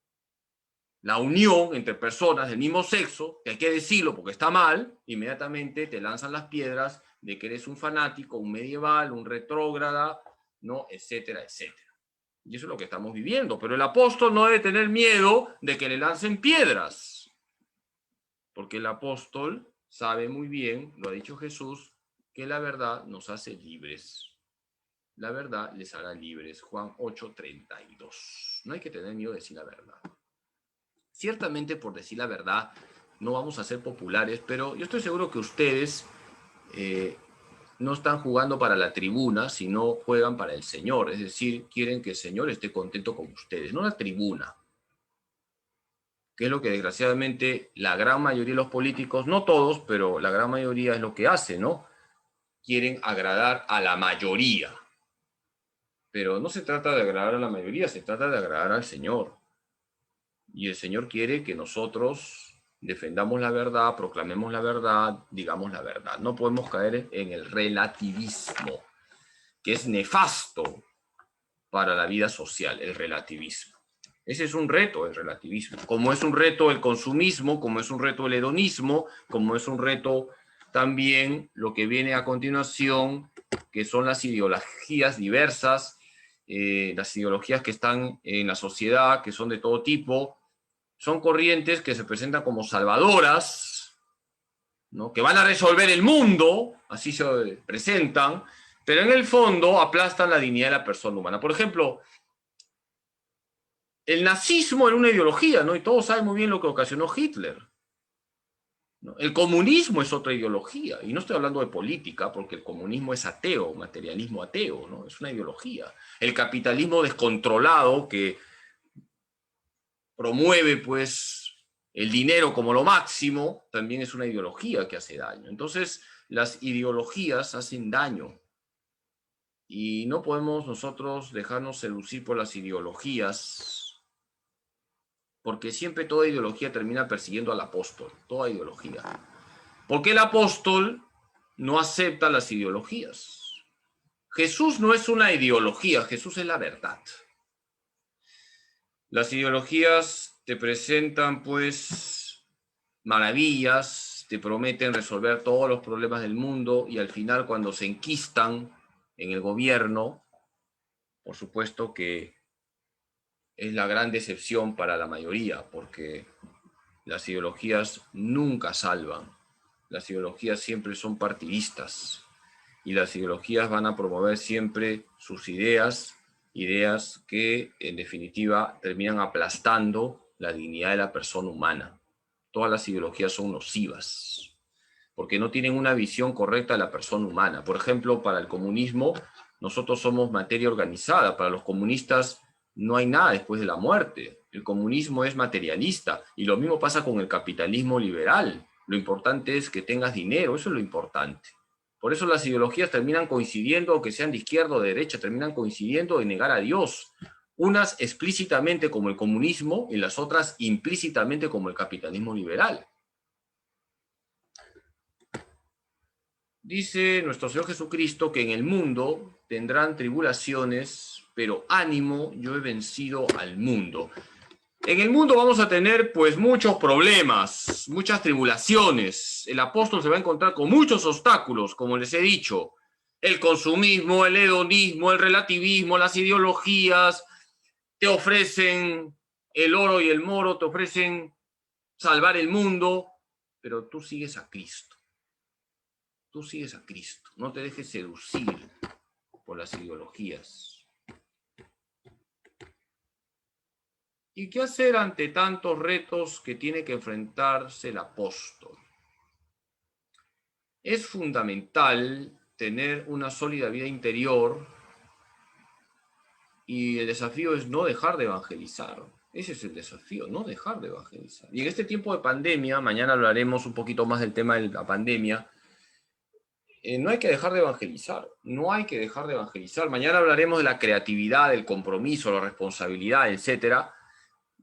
la unión entre personas del mismo sexo, que hay que decirlo porque está mal, inmediatamente te lanzan las piedras de que eres un fanático, un medieval, un retrógrada, ¿no? Etcétera, etcétera. Y eso es lo que estamos viviendo. Pero el apóstol no debe tener miedo de que le lancen piedras, porque el apóstol sabe muy bien, lo ha dicho Jesús, que la verdad nos hace libres. La verdad les hará libres. Juan 8:32. No hay que tener miedo de decir la verdad. Ciertamente, por decir la verdad, no vamos a ser populares, pero yo estoy seguro que ustedes no están jugando para la tribuna, sino juegan para el Señor. Es decir, quieren que el Señor esté contento con ustedes, no la tribuna. Que es lo que desgraciadamente la gran mayoría de los políticos, no todos, pero la gran mayoría es lo que hace, ¿no? Quieren agradar a la mayoría. Pero no se trata de agradar a la mayoría, se trata de agradar al Señor. Y el Señor quiere que nosotros defendamos la verdad, proclamemos la verdad, digamos la verdad. No podemos caer en el relativismo, que es nefasto para la vida social, el relativismo. Ese es un reto, el relativismo. Como es un reto el consumismo, como es un reto el hedonismo, como es un reto también lo que viene a continuación, que son las ideologías diversas, las ideologías que están en la sociedad, que son de todo tipo. Son corrientes que se presentan como salvadoras, ¿no? Que van a resolver el mundo, así se presentan, pero en el fondo aplastan la dignidad de la persona humana. Por ejemplo, el nazismo era una ideología, ¿no? Y todos saben muy bien lo que ocasionó Hitler, ¿no? El comunismo es otra ideología, y no estoy hablando de política, porque el comunismo es ateo, materialismo ateo, ¿no? Es una ideología. El capitalismo descontrolado que promueve, pues, el dinero como lo máximo, también es una ideología que hace daño. Entonces, las ideologías hacen daño, y no podemos nosotros dejarnos seducir por las ideologías, porque siempre toda ideología termina persiguiendo al apóstol, toda ideología. Porque el apóstol no acepta las ideologías. Jesús no es una ideología, Jesús es la verdad. Las ideologías te presentan, pues, maravillas, te prometen resolver todos los problemas del mundo y al final, cuando se enquistan en el gobierno, por supuesto que es la gran decepción para la mayoría, porque las ideologías nunca salvan. Las ideologías siempre son partidistas y las ideologías van a promover siempre sus ideas, ideas que en definitiva terminan aplastando la dignidad de la persona humana. Todas las ideologías son nocivas porque no tienen una visión correcta de la persona humana. Por ejemplo, para el comunismo, nosotros somos materia organizada. Para los comunistas no hay nada después de la muerte. El comunismo es materialista y lo mismo pasa con el capitalismo liberal. Lo importante es que tengas dinero, eso es lo importante. Por eso las ideologías terminan coincidiendo, que sean de izquierda o de derecha, terminan coincidiendo en negar a Dios. Unas explícitamente como el comunismo y las otras implícitamente como el capitalismo liberal. Dice nuestro Señor Jesucristo que en el mundo tendrán tribulaciones, pero ánimo, yo he vencido al mundo. En el mundo vamos a tener pues muchos problemas, muchas tribulaciones. El apóstol se va a encontrar con muchos obstáculos, como les he dicho. El consumismo, el hedonismo, el relativismo, las ideologías, te ofrecen el oro y el moro, te ofrecen salvar el mundo, pero tú sigues a Cristo. Tú sigues a Cristo. No te dejes seducir por las ideologías. ¿Y qué hacer ante tantos retos que tiene que enfrentarse el apóstol? Es fundamental tener una sólida vida interior y el desafío es no dejar de evangelizar. Ese es el desafío, no dejar de evangelizar. Y en este tiempo de pandemia, mañana hablaremos un poquito más del tema de la pandemia, no hay que dejar de evangelizar, no hay que dejar de evangelizar. Mañana hablaremos de la creatividad, del compromiso, la responsabilidad, etcétera.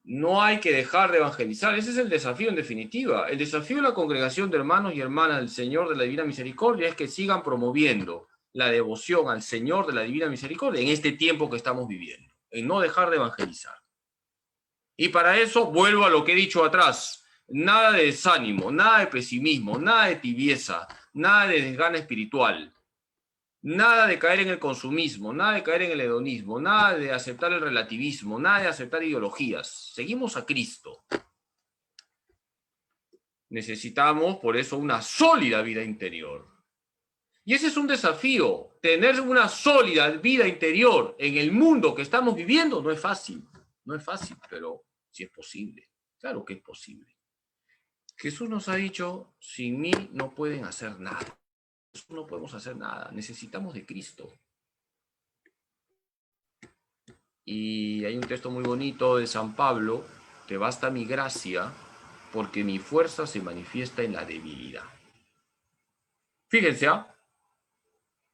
No hay que dejar de evangelizar. Ese es el desafío en definitiva. El desafío de la congregación de hermanos y hermanas del Señor de la Divina Misericordia es que sigan promoviendo la devoción al Señor de la Divina Misericordia en este tiempo que estamos viviendo, en no dejar de evangelizar. Y para eso vuelvo a lo que he dicho atrás. Nada de desánimo, nada de pesimismo, nada de tibieza, nada de desgana espiritual. Nada de caer en el consumismo, nada de caer en el hedonismo, nada de aceptar el relativismo, nada de aceptar ideologías. Seguimos a Cristo. Necesitamos, por eso, una sólida vida interior. Y ese es un desafío. Tener una sólida vida interior en el mundo que estamos viviendo no es fácil. No es fácil, pero sí es posible. Claro que es posible. Jesús nos ha dicho, sin mí no pueden hacer nada. No podemos hacer nada, necesitamos de Cristo. Y hay un texto muy bonito de San Pablo, te basta mi gracia, porque mi fuerza se manifiesta en la debilidad. Fíjense,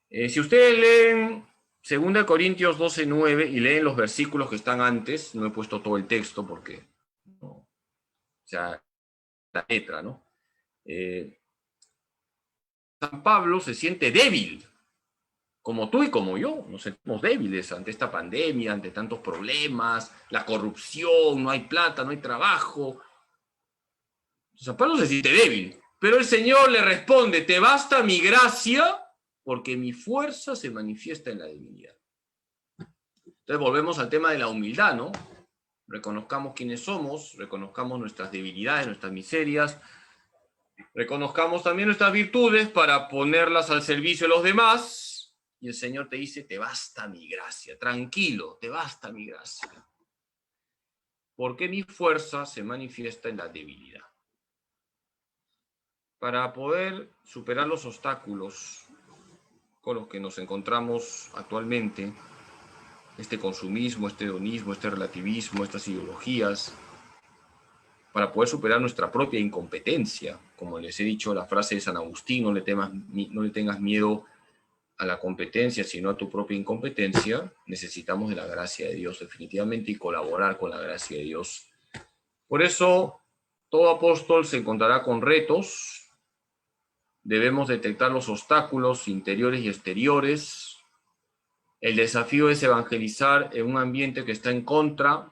si ustedes leen 2 Corintios 12:9 y leen los versículos que están antes, no he puesto todo el texto porque, no, o sea, la letra, ¿no? San Pablo se siente débil, como tú y como yo, nos sentimos débiles ante esta pandemia, ante tantos problemas, la corrupción, no hay plata, no hay trabajo. San Pablo se siente débil, pero el Señor le responde, te basta mi gracia, porque mi fuerza se manifiesta en la debilidad. Entonces volvemos al tema de la humildad, ¿no? Reconozcamos quiénes somos, reconozcamos nuestras debilidades, nuestras miserias, reconozcamos también nuestras virtudes para ponerlas al servicio de los demás. Y el Señor te dice, te basta mi gracia, tranquilo, te basta mi gracia. Porque mi fuerza se manifiesta en la debilidad. Para poder superar los obstáculos con los que nos encontramos actualmente, este consumismo, este hedonismo, este relativismo, estas ideologías, para poder superar nuestra propia incompetencia, como les he dicho, la frase de San Agustín, no le tengas miedo a la competencia, sino a tu propia incompetencia, necesitamos de la gracia de Dios definitivamente y colaborar con la gracia de Dios. Por eso, todo apóstol se encontrará con retos, debemos detectar los obstáculos interiores y exteriores. El desafío es evangelizar en un ambiente que está en contra.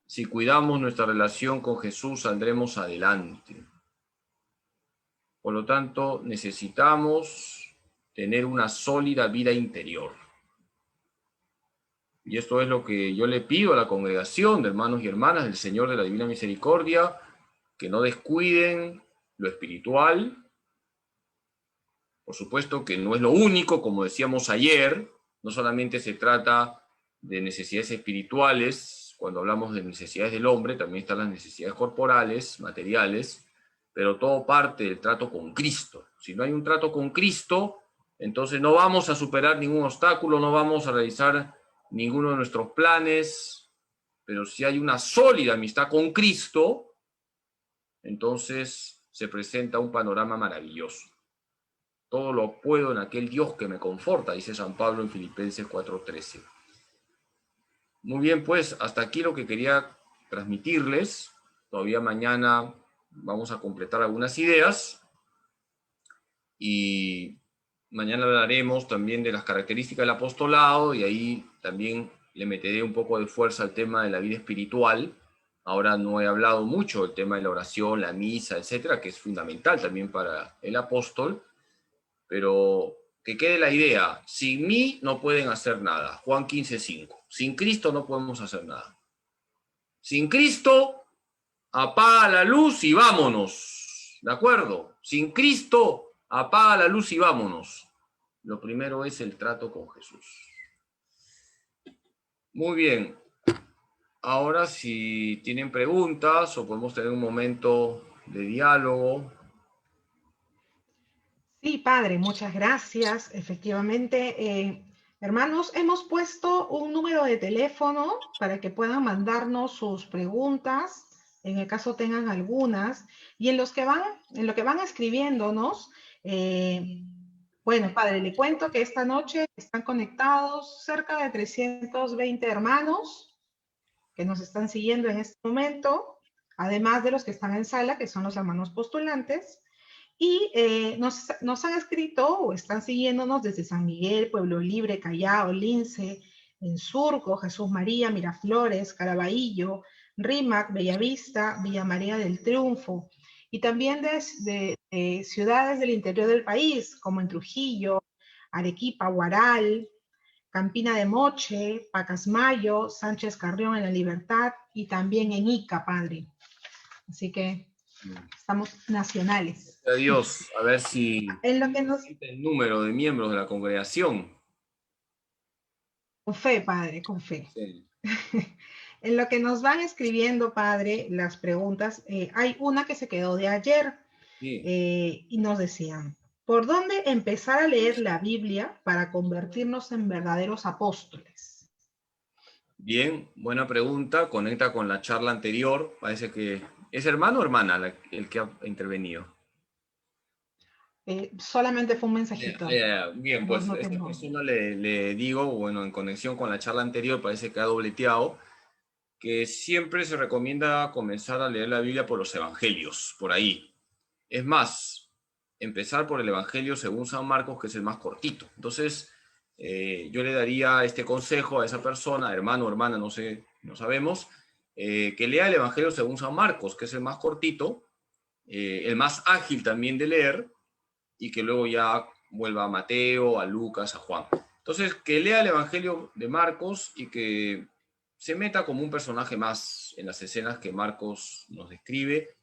Si cuidamos nuestra relación con Jesús, saldremos adelante. Por lo tanto, necesitamos tener una sólida vida interior. Y esto es lo que yo le pido a la congregación de hermanos y hermanas del Señor de la Divina Misericordia, que no descuiden lo espiritual. Por supuesto que no es lo único, como decíamos ayer, no solamente se trata de necesidades espirituales, cuando hablamos de necesidades del hombre, también están las necesidades corporales, materiales, pero todo parte del trato con Cristo. Si no hay un trato con Cristo, entonces no vamos a superar ningún obstáculo, no vamos a realizar ninguno de nuestros planes, pero si hay una sólida amistad con Cristo, entonces se presenta un panorama maravilloso. Todo lo puedo en aquel Dios que me conforta, dice San Pablo en Filipenses 4:13. Muy bien, pues hasta aquí lo que quería transmitirles. Todavía mañana vamos a completar algunas ideas y mañana hablaremos también de las características del apostolado y ahí también le meteré un poco de fuerza al tema de la vida espiritual. Ahora no he hablado mucho del tema de la oración, la misa, etcétera, que es fundamental también para el apóstol, pero que quede la idea, sin mí no pueden hacer nada. Juan 15:5. Sin Cristo no podemos hacer nada. Sin Cristo, apaga la luz y vámonos. ¿De acuerdo? Sin Cristo, Apaga la luz y vámonos. Lo primero es el trato con Jesús. Muy bien. Ahora, si tienen preguntas o podemos tener un momento de diálogo. Sí, padre, muchas gracias. Efectivamente, hermanos, hemos puesto un número de teléfono para que puedan mandarnos sus preguntas, en el caso tengan algunas, y en lo que van escribiéndonos, bueno, padre, le cuento que esta noche están conectados cerca de 320 hermanos que nos están siguiendo en este momento, además de los que están en sala, que son los hermanos postulantes. Y nos han escrito o están siguiéndonos desde San Miguel, Pueblo Libre, Callao, Lince, en Surco, Jesús María, Miraflores, Caraballo, Rímac, Bellavista, Villa María del Triunfo. Y también de ciudades del interior del país, como en Trujillo, Arequipa, Huaral, Campina de Moche, Pacasmayo, Sánchez Carrión en La Libertad y también en Ica, padre. Así que estamos nacionales. Adiós, a ver si En lo que nos... el número de miembros de la congregación. Con fe, padre, con fe. Sí. En lo que nos van escribiendo, padre, las preguntas, hay una que se quedó de ayer Sí. Y nos decían, ¿por dónde empezar a leer la Biblia para convertirnos en verdaderos apóstoles? Bien, buena pregunta, conecta con la charla anterior. Parece que es hermano o hermana el que ha intervenido. Solamente fue un mensajito. Bien, No, pues no a esta tengo. persona le digo, bueno, en conexión con la charla anterior, parece que ha dobleteado, que siempre se recomienda comenzar a leer la Biblia por los evangelios, por ahí. Es más, empezar por el Evangelio según San Marcos, que es el más cortito. Entonces, yo le daría este consejo a esa persona, hermano o hermana, no sé, no sabemos, que lea el Evangelio según San Marcos, que es el más cortito, el más ágil también de leer, y que luego ya vuelva a Mateo, a Lucas, a Juan. Entonces, que lea el Evangelio de Marcos y que se meta como un personaje más en las escenas que Marcos nos describe,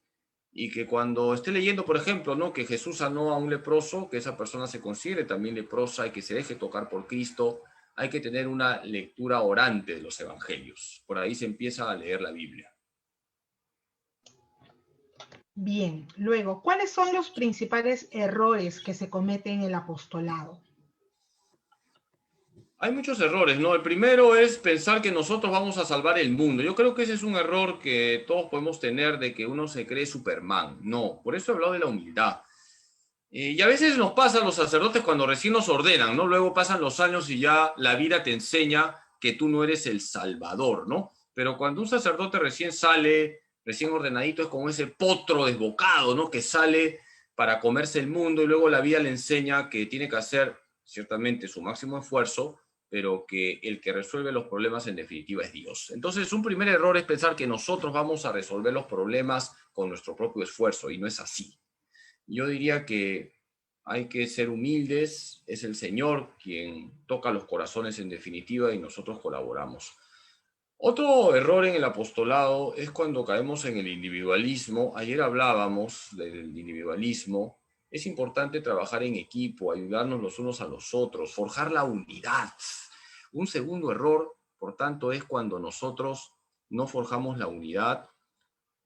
y que cuando esté leyendo, por ejemplo, ¿no?, que Jesús sanó a un leproso, que esa persona se considere también leprosa y que se deje tocar por Cristo. Hay que tener una lectura orante de los evangelios. Por ahí se empieza a leer la Biblia. Bien, luego, ¿cuáles son los principales errores que se cometen en el apostolado? Hay muchos errores, ¿no? El primero es pensar que nosotros vamos a salvar el mundo. Yo creo que ese es un error que todos podemos tener, de que uno se cree Superman. No, por eso he hablado de la humildad. Y a veces nos pasa a los sacerdotes cuando recién nos ordenan, ¿no? Luego pasan los años y ya la vida te enseña que tú no eres el salvador, ¿no? Pero cuando un sacerdote recién sale, recién ordenadito, es como ese potro desbocado, ¿no?, que sale para comerse el mundo, y luego la vida le enseña que tiene que hacer ciertamente su máximo esfuerzo, pero que el que resuelve los problemas en definitiva es Dios. Entonces, un primer error es pensar que nosotros vamos a resolver los problemas con nuestro propio esfuerzo, y no es así. Yo diría que hay que ser humildes, es el Señor quien toca los corazones en definitiva y nosotros colaboramos. Otro error en el apostolado es cuando caemos en el individualismo. Ayer hablábamos del individualismo. Es importante trabajar en equipo, ayudarnos los unos a los otros, forjar la unidad. Un segundo error, por tanto, es cuando nosotros no forjamos la unidad,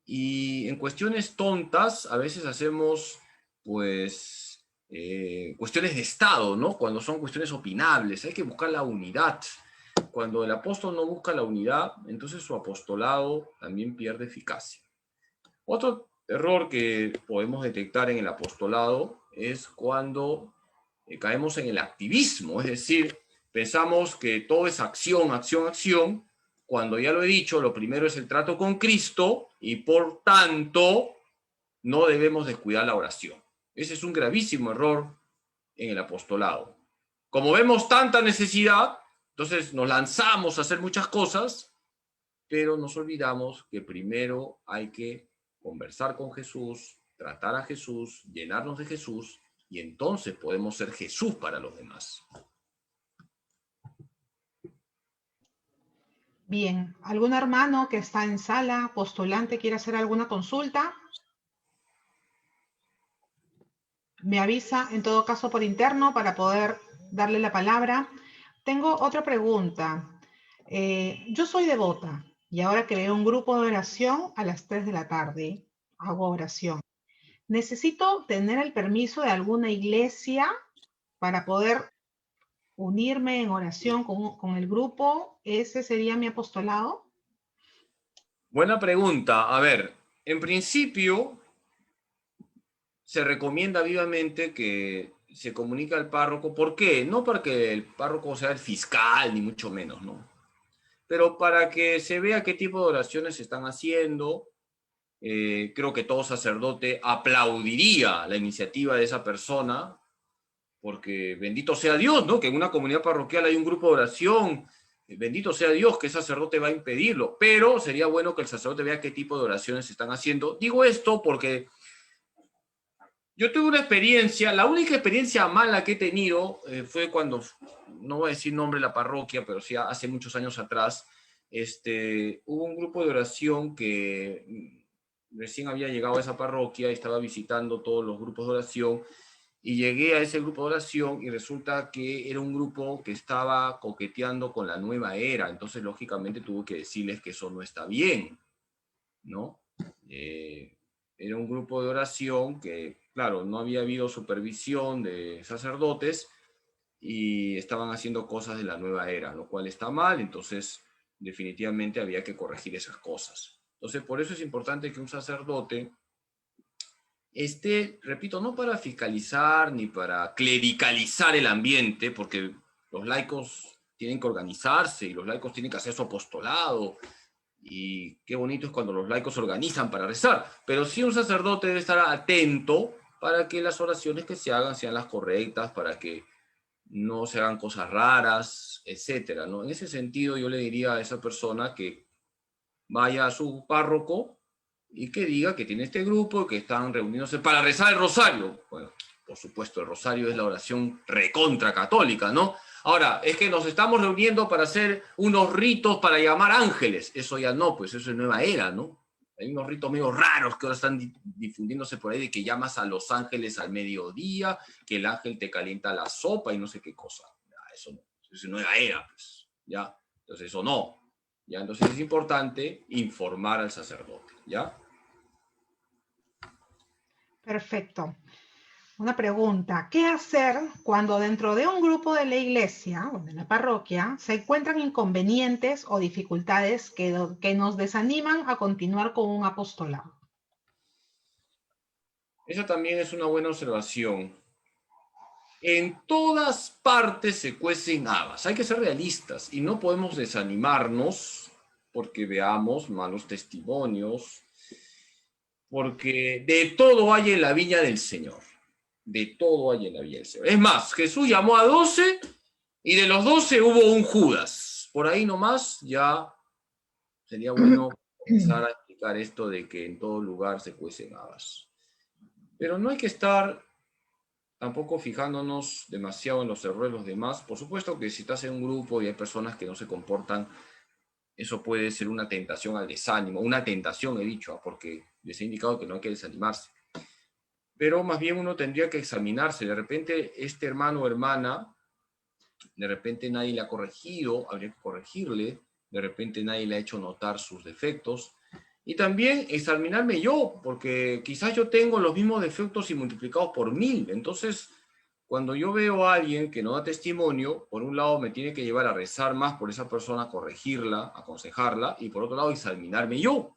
y en cuestiones tontas a veces hacemos, pues, cuestiones de Estado, ¿no? Cuando son cuestiones opinables, hay que buscar la unidad. Cuando el apóstol no busca la unidad, entonces su apostolado también pierde eficacia. Otro error que podemos detectar en el apostolado es cuando caemos en el activismo, es decir, pensamos que todo es acción, acción, acción, cuando ya lo he dicho, lo primero es el trato con Cristo y por tanto no debemos descuidar la oración. Ese es un gravísimo error en el apostolado. Como vemos tanta necesidad, entonces nos lanzamos a hacer muchas cosas, pero nos olvidamos que primero hay que conversar con Jesús, tratar a Jesús, llenarnos de Jesús, y entonces podemos ser Jesús para los demás. Bien, ¿algún hermano que está en sala, postulante, quiere hacer alguna consulta? me avisa en todo caso por interno para poder darle la palabra. Tengo otra pregunta. Yo soy devota y ahora que veo un grupo de oración a las 3 de la tarde, hago oración. ¿Necesito tener el permiso de alguna iglesia para poder unirme en oración con el grupo? ¿Ese sería mi apostolado? Buena pregunta. A ver, en principio se recomienda vivamente que se comunique al párroco. ¿Por qué? No para que el párroco sea el fiscal, ni mucho menos, ¿no? Pero para que se vea qué tipo de oraciones se están haciendo. Creo que todo sacerdote aplaudiría la iniciativa de esa persona, porque bendito sea Dios, ¿no? Que en una comunidad parroquial hay un grupo de oración. Bendito sea Dios que el sacerdote va a impedirlo, pero sería bueno que el sacerdote vea qué tipo de oraciones se están haciendo. Digo esto porque yo tuve una experiencia, la única experiencia mala que he tenido fue cuando, no voy a decir nombre de la parroquia, pero sí hace muchos años atrás, hubo un grupo de oración que recién había llegado a esa parroquia y estaba visitando todos los grupos de oración, y llegué a ese grupo de oración y resulta que era un grupo que estaba coqueteando con la nueva era, entonces lógicamente tuve que decirles que eso no está bien, ¿no? Era un grupo de oración que, claro, no había habido supervisión de sacerdotes y estaban haciendo cosas de la nueva era, lo cual está mal, entonces definitivamente había que corregir esas cosas. Entonces, por eso es importante que un sacerdote repito, no para fiscalizar ni para clericalizar el ambiente, porque los laicos tienen que organizarse y los laicos tienen que hacer su apostolado, y qué bonito es cuando los laicos se organizan para rezar, pero sí un sacerdote debe estar atento para que las oraciones que se hagan sean las correctas, para que no se hagan cosas raras, etcétera, ¿no? En ese sentido yo le diría a esa persona que vaya a su párroco y que diga que tiene este grupo, que están reuniéndose para rezar el rosario. Bueno, por supuesto, el rosario es la oración recontra católica, ¿no? Ahora, es que nos estamos reuniendo para hacer unos ritos para llamar ángeles. Eso ya no, pues eso es nueva era, ¿no? Hay unos ritos medio raros que ahora están difundiéndose por ahí, de que llamas a los ángeles al mediodía, que el ángel te calienta la sopa y no sé qué cosa. Ya, eso no, eso es nueva era, pues, ¿ya? Entonces eso no. ¿Ya? Entonces es importante informar al sacerdote, ¿ya? Perfecto. Una pregunta, ¿qué hacer cuando dentro de un grupo de la iglesia o de la parroquia se encuentran inconvenientes o dificultades que nos desaniman a continuar con un apostolado? Esa también es una buena observación. En todas partes se cuecen habas. Hay que ser realistas y no podemos desanimarnos porque veamos malos testimonios, porque de todo hay en la viña del Señor. De todo hay en la viña del Señor. Es más, Jesús llamó a 12 y de los 12 hubo un Judas. Por ahí nomás ya sería bueno comenzar a explicar esto de que en todo lugar se cuecen habas. Pero no hay que estar tampoco fijándonos demasiado en los errores de los demás. Por supuesto que si estás en un grupo y hay personas que no se comportan, eso puede ser una tentación al desánimo, una tentación he dicho, porque les he indicado que no hay que desanimarse. Pero más bien uno tendría que examinarse. De repente este hermano o hermana, de repente nadie le ha corregido, habría que corregirle, de repente nadie le ha hecho notar sus defectos. Y también examinarme yo, porque quizás yo tengo los mismos defectos y multiplicados por 1000. Entonces, cuando yo veo a alguien que no da testimonio, por un lado me tiene que llevar a rezar más por esa persona, corregirla, aconsejarla, y por otro lado examinarme yo,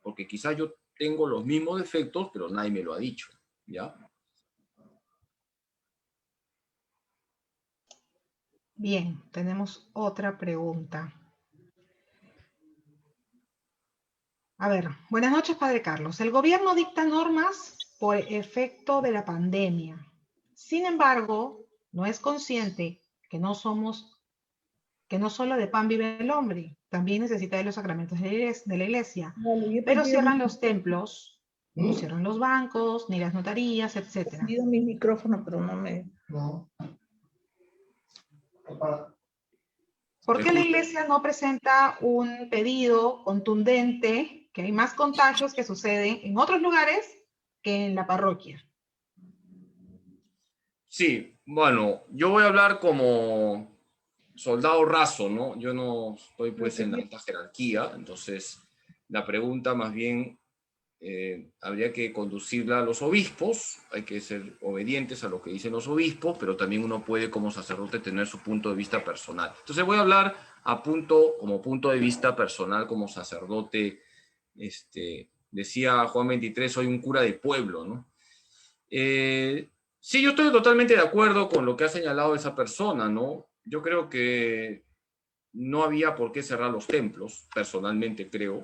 porque quizás yo tengo los mismos defectos, pero nadie me lo ha dicho, ¿ya? Bien, tenemos otra pregunta. A ver, buenas noches, Padre Carlos. El gobierno dicta normas por efecto de la pandemia. Sin embargo, no es consciente que no solo de pan vive el hombre, también necesita de los sacramentos de la iglesia. Vale, yo Pero pido cierran los templos, no cierran los bancos, ni las notarías, etc. mi micrófono, pero no me... No. ¿Por qué la iglesia no presenta un pedido contundente que hay más contagios que suceden en otros lugares que en la parroquia? Sí, bueno, yo voy a hablar como soldado raso, ¿no? Yo no estoy pues en la alta jerarquía, entonces la pregunta más bien habría que conducirla a los obispos, hay que ser obedientes a lo que dicen los obispos, pero también uno puede como sacerdote tener su punto de vista personal. Entonces voy a hablar como punto de vista personal, como sacerdote, decía Juan 23, soy un cura de pueblo, ¿no? Sí, yo estoy totalmente de acuerdo con lo que ha señalado esa persona, ¿no? Yo creo que no había por qué cerrar los templos, personalmente creo.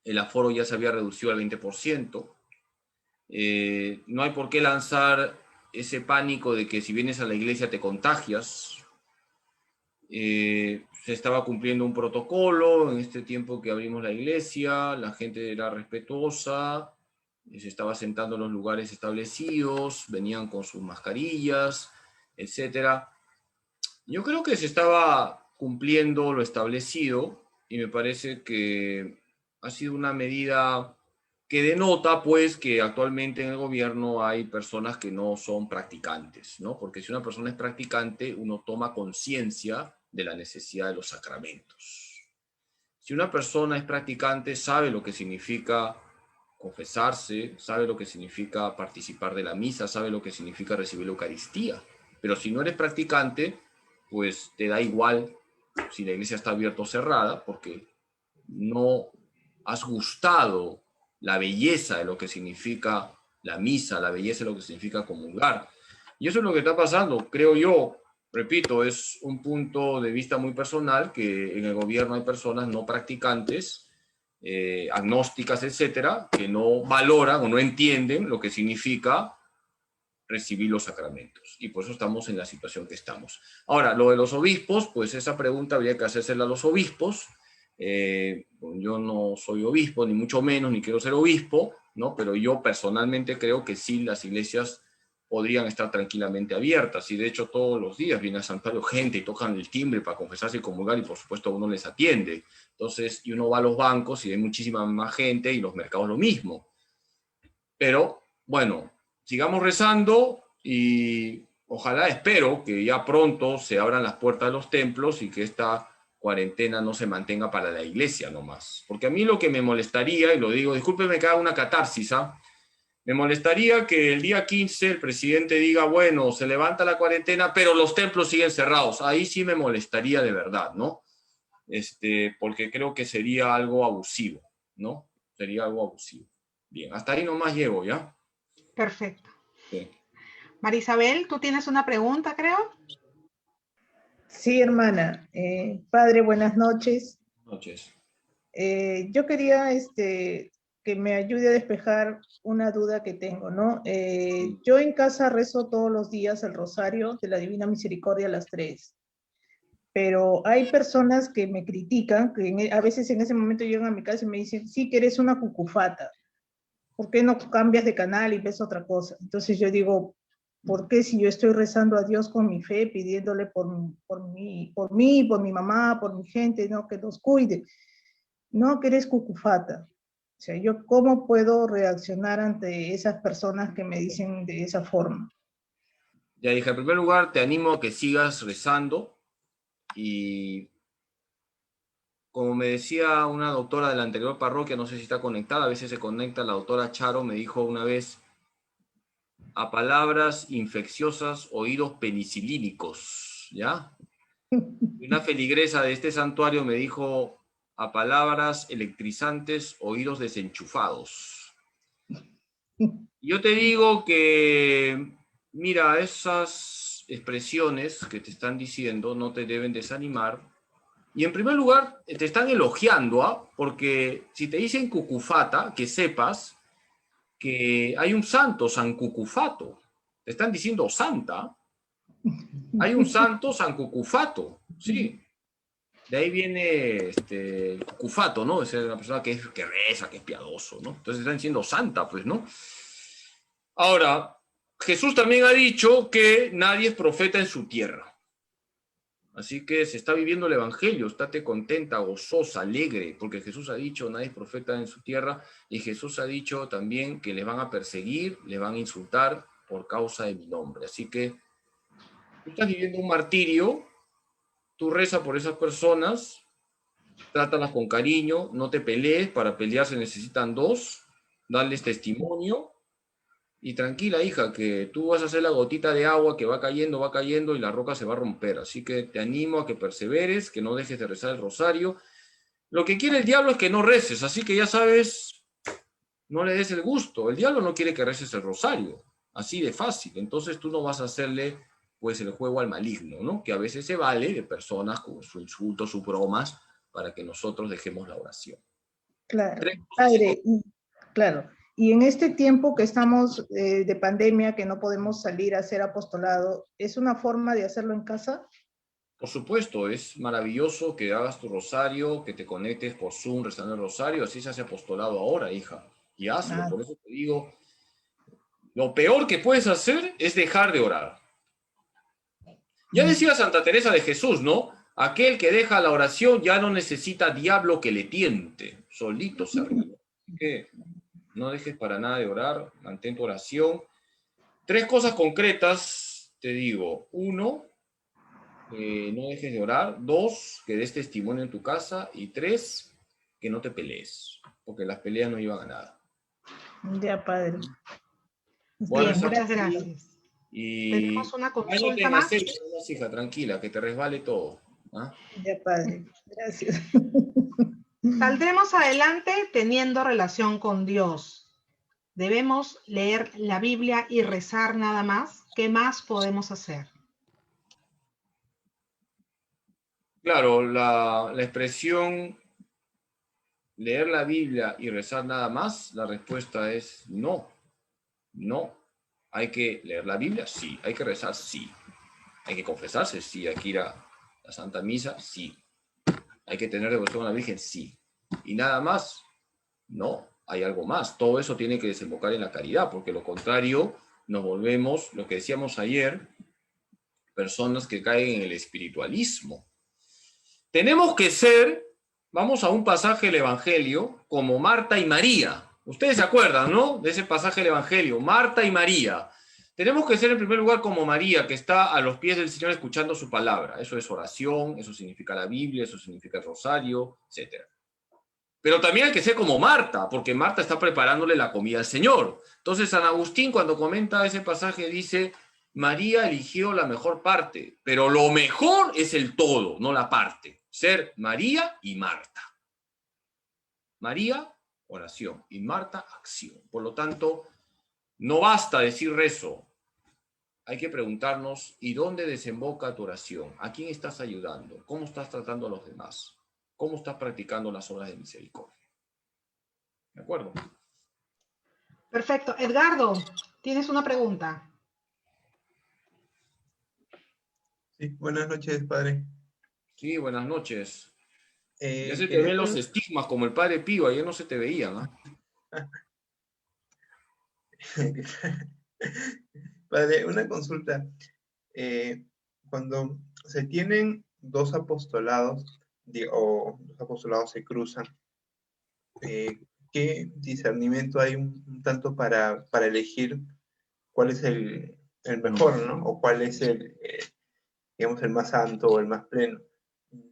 El aforo ya se había reducido al 20%. No hay por qué lanzar ese pánico de que si vienes a la iglesia te contagias. Se estaba cumpliendo un protocolo en este tiempo que abrimos la iglesia, la gente era respetuosa, se estaba sentando en los lugares establecidos, venían con sus mascarillas, etc. Yo creo que se estaba cumpliendo lo establecido y me parece que ha sido una medida que denota pues que actualmente en el gobierno hay personas que no son practicantes, ¿no? Porque si una persona es practicante, uno toma conciencia de la necesidad de los sacramentos. Si una persona es practicante, sabe lo que significa confesarse, sabe lo que significa participar de la misa, sabe lo que significa recibir la Eucaristía. Pero si no eres practicante, pues te da igual si la iglesia está abierta o cerrada, porque no has gustado la belleza de lo que significa la misa, la belleza de lo que significa comulgar. Y eso es lo que está pasando, creo yo. Repito, es un punto de vista muy personal que en el gobierno hay personas no practicantes, agnósticas, etcétera, que no valoran o no entienden lo que significa recibir los sacramentos. Y por eso estamos en la situación que estamos. Ahora, lo de los obispos, pues esa pregunta habría que hacérsela a los obispos. Yo no soy obispo, ni mucho menos, ni quiero ser obispo, ¿no? Pero yo personalmente creo que sí, las iglesias podrían estar tranquilamente abiertas. Y de hecho todos los días viene a santuario gente y tocan el timbre para confesarse y comulgar y por supuesto uno les atiende. Entonces, y uno va a los bancos y hay muchísima más gente y los mercados lo mismo. Pero, bueno, sigamos rezando y ojalá, espero que ya pronto se abran las puertas de los templos y que esta cuarentena no se mantenga para la iglesia nomás. Porque a mí lo que me molestaría, y lo digo, discúlpeme que haga una catarsis, me molestaría que el día 15 el presidente diga, bueno, se levanta la cuarentena, pero los templos siguen cerrados. Ahí sí me molestaría de verdad, ¿no? Porque creo que sería algo abusivo, ¿no? Sería algo abusivo. Bien, hasta ahí nomás llego, ¿ya? Perfecto. Sí. Marisabel, tú tienes una pregunta, creo. Sí, hermana. Padre, buenas noches. Buenas noches. Yo quería que me ayude a despejar una duda que tengo, ¿no? Yo en casa rezo todos los días el rosario de la Divina Misericordia a las 3, pero hay personas que me critican, que a veces en ese momento llegan a mi casa y me dicen, sí, que eres una cucufata, ¿por qué no cambias de canal y ves otra cosa? Entonces yo digo, ¿por qué si yo estoy rezando a Dios con mi fe, pidiéndole por mi mamá, por mi gente, ¿no? Que nos cuide? No, que eres cucufata. O sea, ¿yo cómo puedo reaccionar ante esas personas que me dicen de esa forma? Ya dije, en primer lugar, te animo a que sigas rezando y como me decía una doctora de la anterior parroquia, no sé si está conectada, a veces se conecta, la doctora Charo me dijo una vez, a palabras infecciosas, oídos penicilínicos, ¿ya? Y una feligresa de este santuario me dijo, a palabras electrizantes, oídos desenchufados. Yo te digo que, mira, esas expresiones que te están diciendo no te deben desanimar. Y en primer lugar, te están elogiando, ¿ah? Porque si te dicen cucufata, que sepas que hay un santo, San Cucufato. Te están diciendo santa. Hay un santo, San Cucufato, sí. De ahí viene Cucufato, ¿no? Es una persona que reza, que es piadoso, ¿no? Entonces están diciendo santa, pues, ¿no? Ahora, Jesús también ha dicho que nadie es profeta en su tierra. Así que se está viviendo el evangelio, estate contenta, gozosa, alegre, porque Jesús ha dicho, nadie es profeta en su tierra, y Jesús ha dicho también que le van a perseguir, le van a insultar por causa de mi nombre. Así que tú estás viviendo un martirio, tú rezas por esas personas, trátalas con cariño, no te pelees, para pelear se necesitan dos, darles testimonio, y tranquila, hija, que tú vas a ser la gotita de agua que va cayendo y la roca se va a romper. Así que te animo a que perseveres, que no dejes de rezar el rosario. Lo que quiere el diablo es que no reces, así que ya sabes, no le des el gusto. El diablo no quiere que reces el rosario, así de fácil. Entonces tú no vas a hacerle pues el juego al maligno, ¿no? Que a veces se vale de personas con su insulto, sus bromas, para que nosotros dejemos la oración. Claro, padre, claro. Y en este tiempo que estamos de pandemia, que no podemos salir a hacer apostolado, ¿es una forma de hacerlo en casa? Por supuesto, es maravilloso que hagas tu rosario, que te conectes por Zoom rezando el rosario, así se hace apostolado ahora, hija. Y hazlo, por eso te digo, lo peor que puedes hacer es dejar de orar. Ya decía Santa Teresa de Jesús, ¿no? Aquel que deja la oración ya no necesita diablo que le tiente, solito se arregla. Así que no dejes para nada de orar, mantén tu oración. 3 cosas concretas, te digo. 1, no dejes de orar. 2, que des testimonio en tu casa. Y 3, que no te pelees, porque las peleas no llevan a nada. Ya, padre. Bien, muchas gracias. Y tenemos una consulta más. Hija, tranquila, que te resbale todo. ¿Ah? Ya, padre. Gracias. Saldremos adelante teniendo relación con Dios. ¿Debemos leer la Biblia y rezar nada más? ¿Qué más podemos hacer? Claro, la expresión leer la Biblia y rezar nada más, la respuesta es no. No. ¿Hay que leer la Biblia? Sí. ¿Hay que rezar? Sí. ¿Hay que confesarse? Sí. ¿Hay que ir a la Santa Misa? Sí. ¿Hay que tener devoción a la Virgen? Sí. ¿Y nada más? No. Hay algo más. Todo eso tiene que desembocar en la caridad, porque lo contrario nos volvemos, lo que decíamos ayer, personas que caen en el espiritualismo. Tenemos que ser, vamos a un pasaje del Evangelio, como Marta y María. Ustedes se acuerdan, ¿no? De ese pasaje del Evangelio, Marta y María. Tenemos que ser en primer lugar como María, que está a los pies del Señor escuchando su palabra. Eso es oración, eso significa la Biblia, eso significa el rosario, etc. Pero también hay que ser como Marta, porque Marta está preparándole la comida al Señor. Entonces San Agustín, cuando comenta ese pasaje, dice, María eligió la mejor parte, pero lo mejor es el todo, no la parte. Ser María y Marta. María, oración, y Marta, acción. Por lo tanto, no basta decir rezo. Hay que preguntarnos, ¿y dónde desemboca tu oración? ¿A quién estás ayudando? ¿Cómo estás tratando a los demás? ¿Cómo estás practicando las obras de misericordia? ¿De acuerdo? Perfecto. Edgardo, ¿tienes una pregunta? Sí, buenas noches, padre. Sí, buenas noches. Ya se te ven los estigmas como el padre Pío, ayer no se te veían, ¿no? Padre, una consulta. Cuando se tienen dos apostolados, o dos apostolados se cruzan, ¿qué discernimiento hay un tanto para elegir cuál es el mejor, ¿no? O cuál es digamos, el más santo o el más pleno?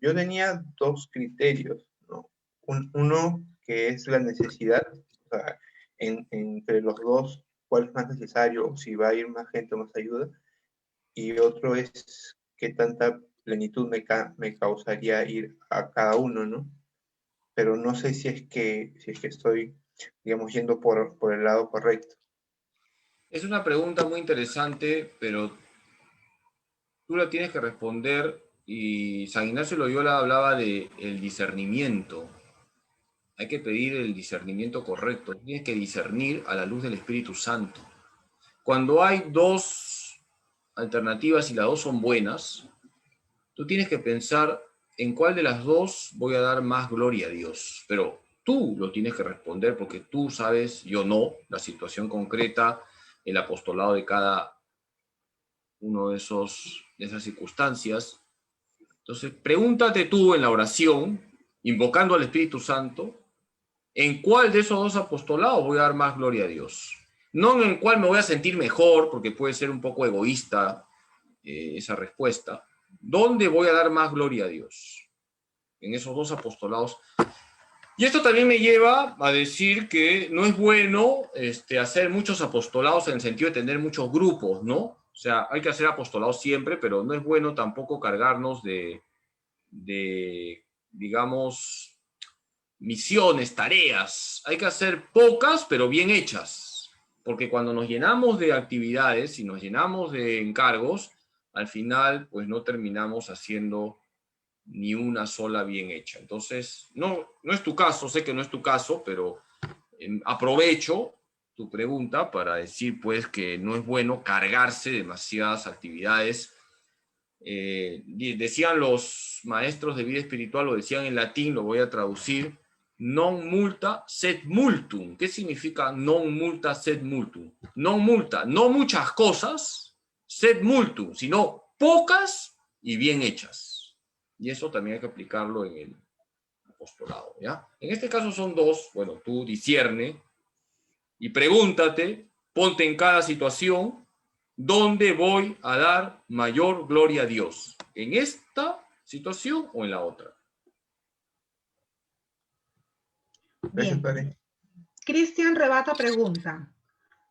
Yo tenía dos criterios, ¿no? Uno que es la necesidad, o sea, entre los dos, cuál es más necesario, o si va a ir más gente o más ayuda, y otro es qué tanta plenitud me causaría ir a cada uno, ¿no? Pero no sé si es que estoy, digamos, yendo por el lado correcto. Es una pregunta muy interesante, pero tú la tienes que responder, y San Ignacio Loyola hablaba de el discernimiento. Hay que pedir el discernimiento correcto. Tienes que discernir a la luz del Espíritu Santo. Cuando hay dos alternativas y las dos son buenas, tú tienes que pensar en cuál de las dos voy a dar más gloria a Dios. Pero tú lo tienes que responder porque tú sabes, yo no, la situación concreta, el apostolado de cada uno de esas circunstancias. Entonces, pregúntate tú en la oración, invocando al Espíritu Santo, ¿en cuál de esos dos apostolados voy a dar más gloria a Dios? no en el cual me voy a sentir mejor, porque puede ser un poco egoísta esa respuesta. ¿Dónde voy a dar más gloria a Dios? En esos dos apostolados. Y esto también me lleva a decir que no es bueno hacer muchos apostolados en el sentido de tener muchos grupos, ¿no? O sea, hay que hacer apostolados siempre, pero no es bueno tampoco cargarnos de digamos, misiones, tareas. Hay que hacer pocas, pero bien hechas. Porque cuando nos llenamos de actividades y nos llenamos de encargos, al final, pues no terminamos haciendo ni una sola bien hecha. Entonces, no es tu caso, sé que no es tu caso, pero aprovecho tu pregunta para decir, pues, que no es bueno cargarse demasiadas actividades. Decían los maestros de vida espiritual, lo decían en latín, lo voy a traducir, non multa sed multum. ¿Qué significa non multa sed multum? Non multa, no muchas cosas, sed multum, sino pocas y bien hechas. Y eso también hay que aplicarlo en el apostolado, ¿ya? En este caso son dos, bueno, tú discierne y pregúntate, ponte en cada situación, ¿dónde voy a dar mayor gloria a Dios? ¿En esta situación o en la otra? Gracias, Bien. padre. Cristian Rebata pregunta,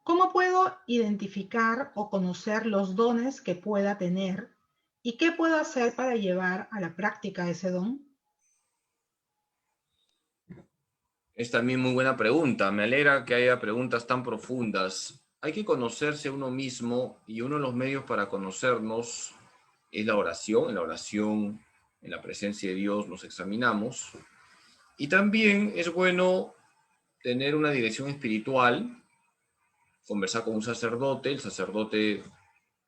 ¿cómo puedo identificar o conocer los dones que pueda tener y qué puedo hacer para llevar a la práctica ese don? Es también muy buena pregunta. Me alegra que haya preguntas tan profundas. Hay que conocerse a uno mismo y uno de los medios para conocernos es la oración. En la oración, en la presencia de Dios, nos examinamos. Y también es bueno tener una dirección espiritual, conversar con un sacerdote. El sacerdote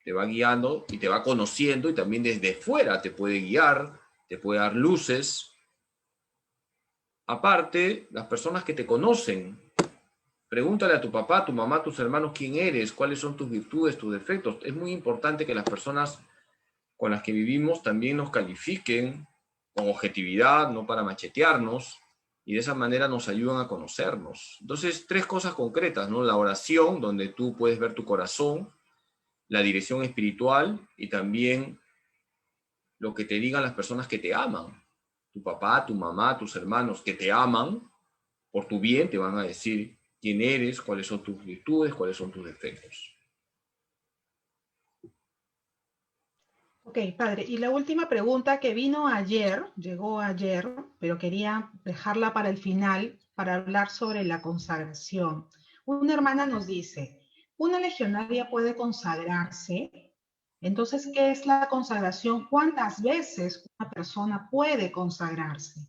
te va guiando y te va conociendo y también desde fuera te puede guiar, te puede dar luces. Aparte, las personas que te conocen, pregúntale a tu papá, a tu mamá, a tus hermanos quién eres, cuáles son tus virtudes, tus defectos. Es muy importante que las personas con las que vivimos también nos califiquen con objetividad, no para machetearnos, y de esa manera nos ayudan a conocernos. Entonces, 3 cosas concretas, ¿no? La oración, donde tú puedes ver tu corazón, la dirección espiritual y también lo que te digan las personas que te aman. Tu papá, tu mamá, tus hermanos que te aman por tu bien, te van a decir quién eres, cuáles son tus virtudes, cuáles son tus defectos. Ok, padre. Y la última pregunta que vino ayer, llegó ayer, pero quería dejarla para el final para hablar sobre la consagración. Una hermana nos dice, ¿una legionaria puede consagrarse? Entonces, ¿qué es la consagración? ¿Cuántas veces una persona puede consagrarse?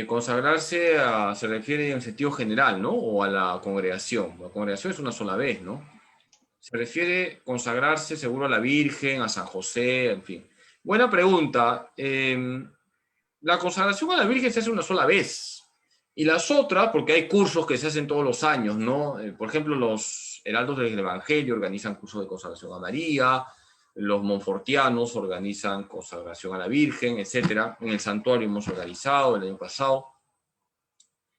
Consagrarse se refiere en sentido general, ¿no? O a la congregación. La congregación es una sola vez, ¿no? Se refiere consagrarse seguro a la Virgen, a San José, en fin. Buena pregunta. La consagración a la Virgen se hace una sola vez. Y las otras, porque hay cursos que se hacen todos los años, ¿no? Por ejemplo, los heraldos del Evangelio organizan cursos de consagración a María, los monfortianos organizan consagración a la Virgen, etc. En el santuario hemos organizado el año pasado.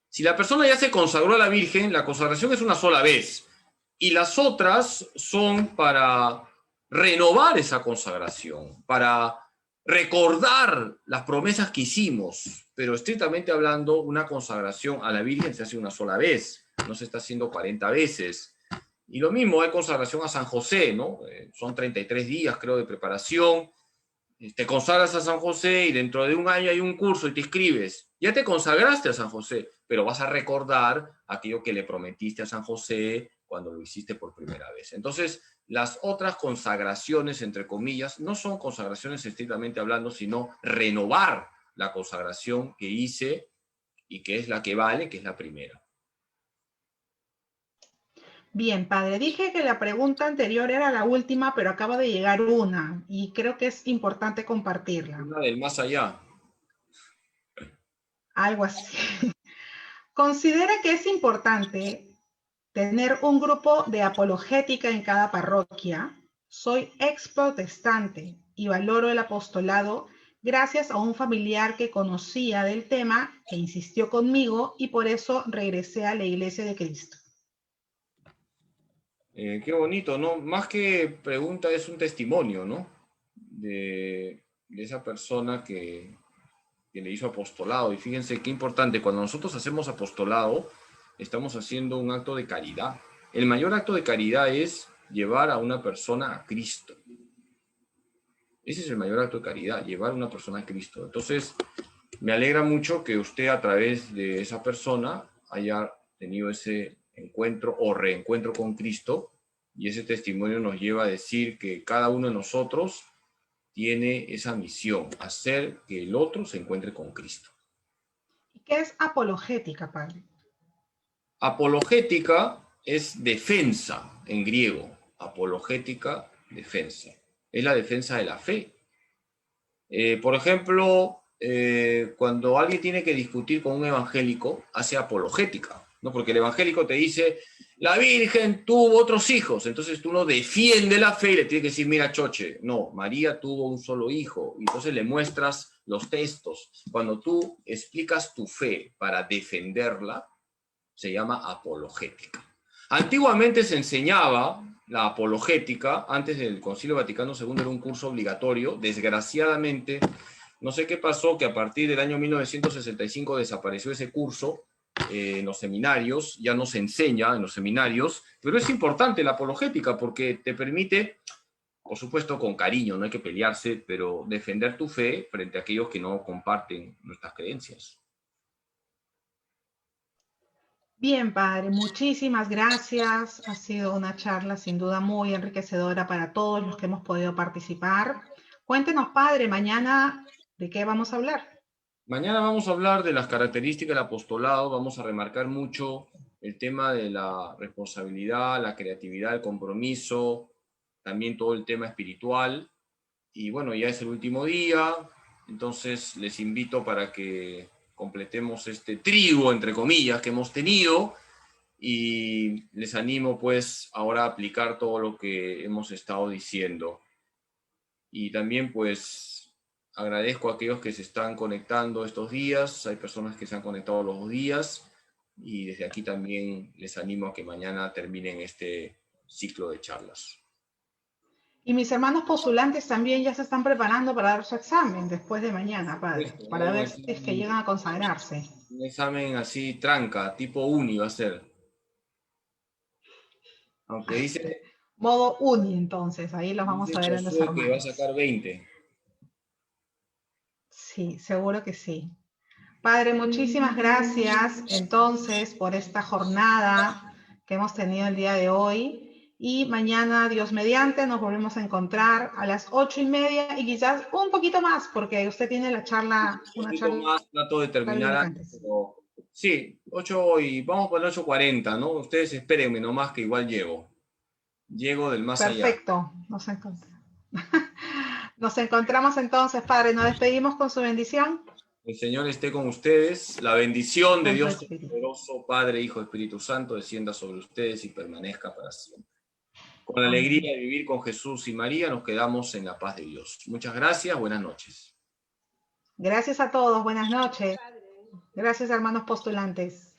Si la persona ya se consagró a la Virgen, la consagración es una sola vez. Y las otras son para renovar esa consagración, para recordar las promesas que hicimos. Pero estrictamente hablando, una consagración a la Virgen se hace una sola vez, no se está haciendo 40 veces. Y lo mismo, hay consagración a San José, ¿no? Son 33 días, creo, de preparación. Te consagras a San José y dentro de un año hay un curso y te inscribes. Ya te consagraste a San José, pero vas a recordar aquello que le prometiste a San José cuando lo hiciste por primera vez. Entonces, las otras consagraciones, entre comillas, no son consagraciones estrictamente hablando, sino renovar la consagración que hice y que es la que vale, que es la primera. Bien, padre, dije que la pregunta anterior era la última, pero acaba de llegar una y creo que es importante compartirla. Una del más allá. Algo así. ¿Considera que es importante tener un grupo de apologética en cada parroquia? Soy ex protestante y valoro el apostolado gracias a un familiar que conocía del tema, que insistió conmigo y por eso regresé a la Iglesia de Cristo. Qué bonito, ¿no? Más que pregunta es un testimonio, ¿no? De esa persona que le hizo apostolado. Y fíjense qué importante, cuando nosotros hacemos apostolado, estamos haciendo un acto de caridad. El mayor acto de caridad es llevar a una persona a Cristo. Ese es el mayor acto de caridad, llevar a una persona a Cristo. Entonces, me alegra mucho que usted a través de esa persona haya tenido ese encuentro o reencuentro con Cristo, y ese testimonio nos lleva a decir que cada uno de nosotros tiene esa misión, hacer que el otro se encuentre con Cristo. ¿Y qué es apologética, padre? Apologética es defensa en griego. Apologética, defensa. Es la defensa de la fe. Por ejemplo, cuando alguien tiene que discutir con un evangélico, hace apologética, ¿no? Porque el evangélico te dice, la Virgen tuvo otros hijos, entonces tú no defiendes la fe y le tienes que decir, mira, choche, no, María tuvo un solo hijo, y entonces le muestras los textos. Cuando tú explicas tu fe para defenderla, se llama apologética. Antiguamente se enseñaba la apologética, antes del Concilio Vaticano II era un curso obligatorio. Desgraciadamente, no sé qué pasó, que a partir del año 1965 desapareció ese curso en los seminarios, ya no se enseña en los seminarios, pero es importante la apologética porque te permite, por supuesto con cariño, no hay que pelearse, pero defender tu fe frente a aquellos que no comparten nuestras creencias. Bien, padre, muchísimas gracias. Ha sido una charla sin duda muy enriquecedora para todos los que hemos podido participar. Cuéntenos, padre, mañana, ¿de qué vamos a hablar? Mañana vamos a hablar de las características del apostolado, vamos a remarcar mucho el tema de la responsabilidad, la creatividad, el compromiso, también todo el tema espiritual. Y bueno, ya es el último día, entonces les invito para que completemos este trigo, entre comillas, que hemos tenido, y les animo pues ahora a aplicar todo lo que hemos estado diciendo. Y también pues agradezco a aquellos que se están conectando estos días, hay personas que se han conectado los 2 días, y desde aquí también les animo a que mañana terminen este ciclo de charlas. Y mis hermanos postulantes también ya se están preparando para dar su examen después de mañana, padre, para ver si es que llegan a consagrarse. Un examen así tranca, tipo uni va a ser. Aunque dice... Modo uni, entonces, ahí los vamos a ver en los que va a hermanos. sacar 20. Sí, seguro que sí. Padre, muchísimas gracias entonces por esta jornada que hemos tenido el día de hoy. Y mañana, Dios mediante, nos volvemos a encontrar a las 8:30 y quizás un poquito más, porque usted tiene la charla, una charla más, trato de terminar antes, pero sí, 8 y vamos por el 8:40, ¿no? Ustedes espérenme nomás que igual llego. Llego del más allá. Perfecto, nos encontramos entonces, Padre. Nos despedimos con su bendición. El Señor esté con ustedes. La bendición de Con su Dios espíritu. Todopoderoso, Padre, Hijo, Espíritu Santo, descienda sobre ustedes y permanezca para siempre. Con la alegría de vivir con Jesús y María, nos quedamos en la paz de Dios. Muchas gracias, buenas noches. Gracias a todos, buenas noches. Gracias, hermanos postulantes.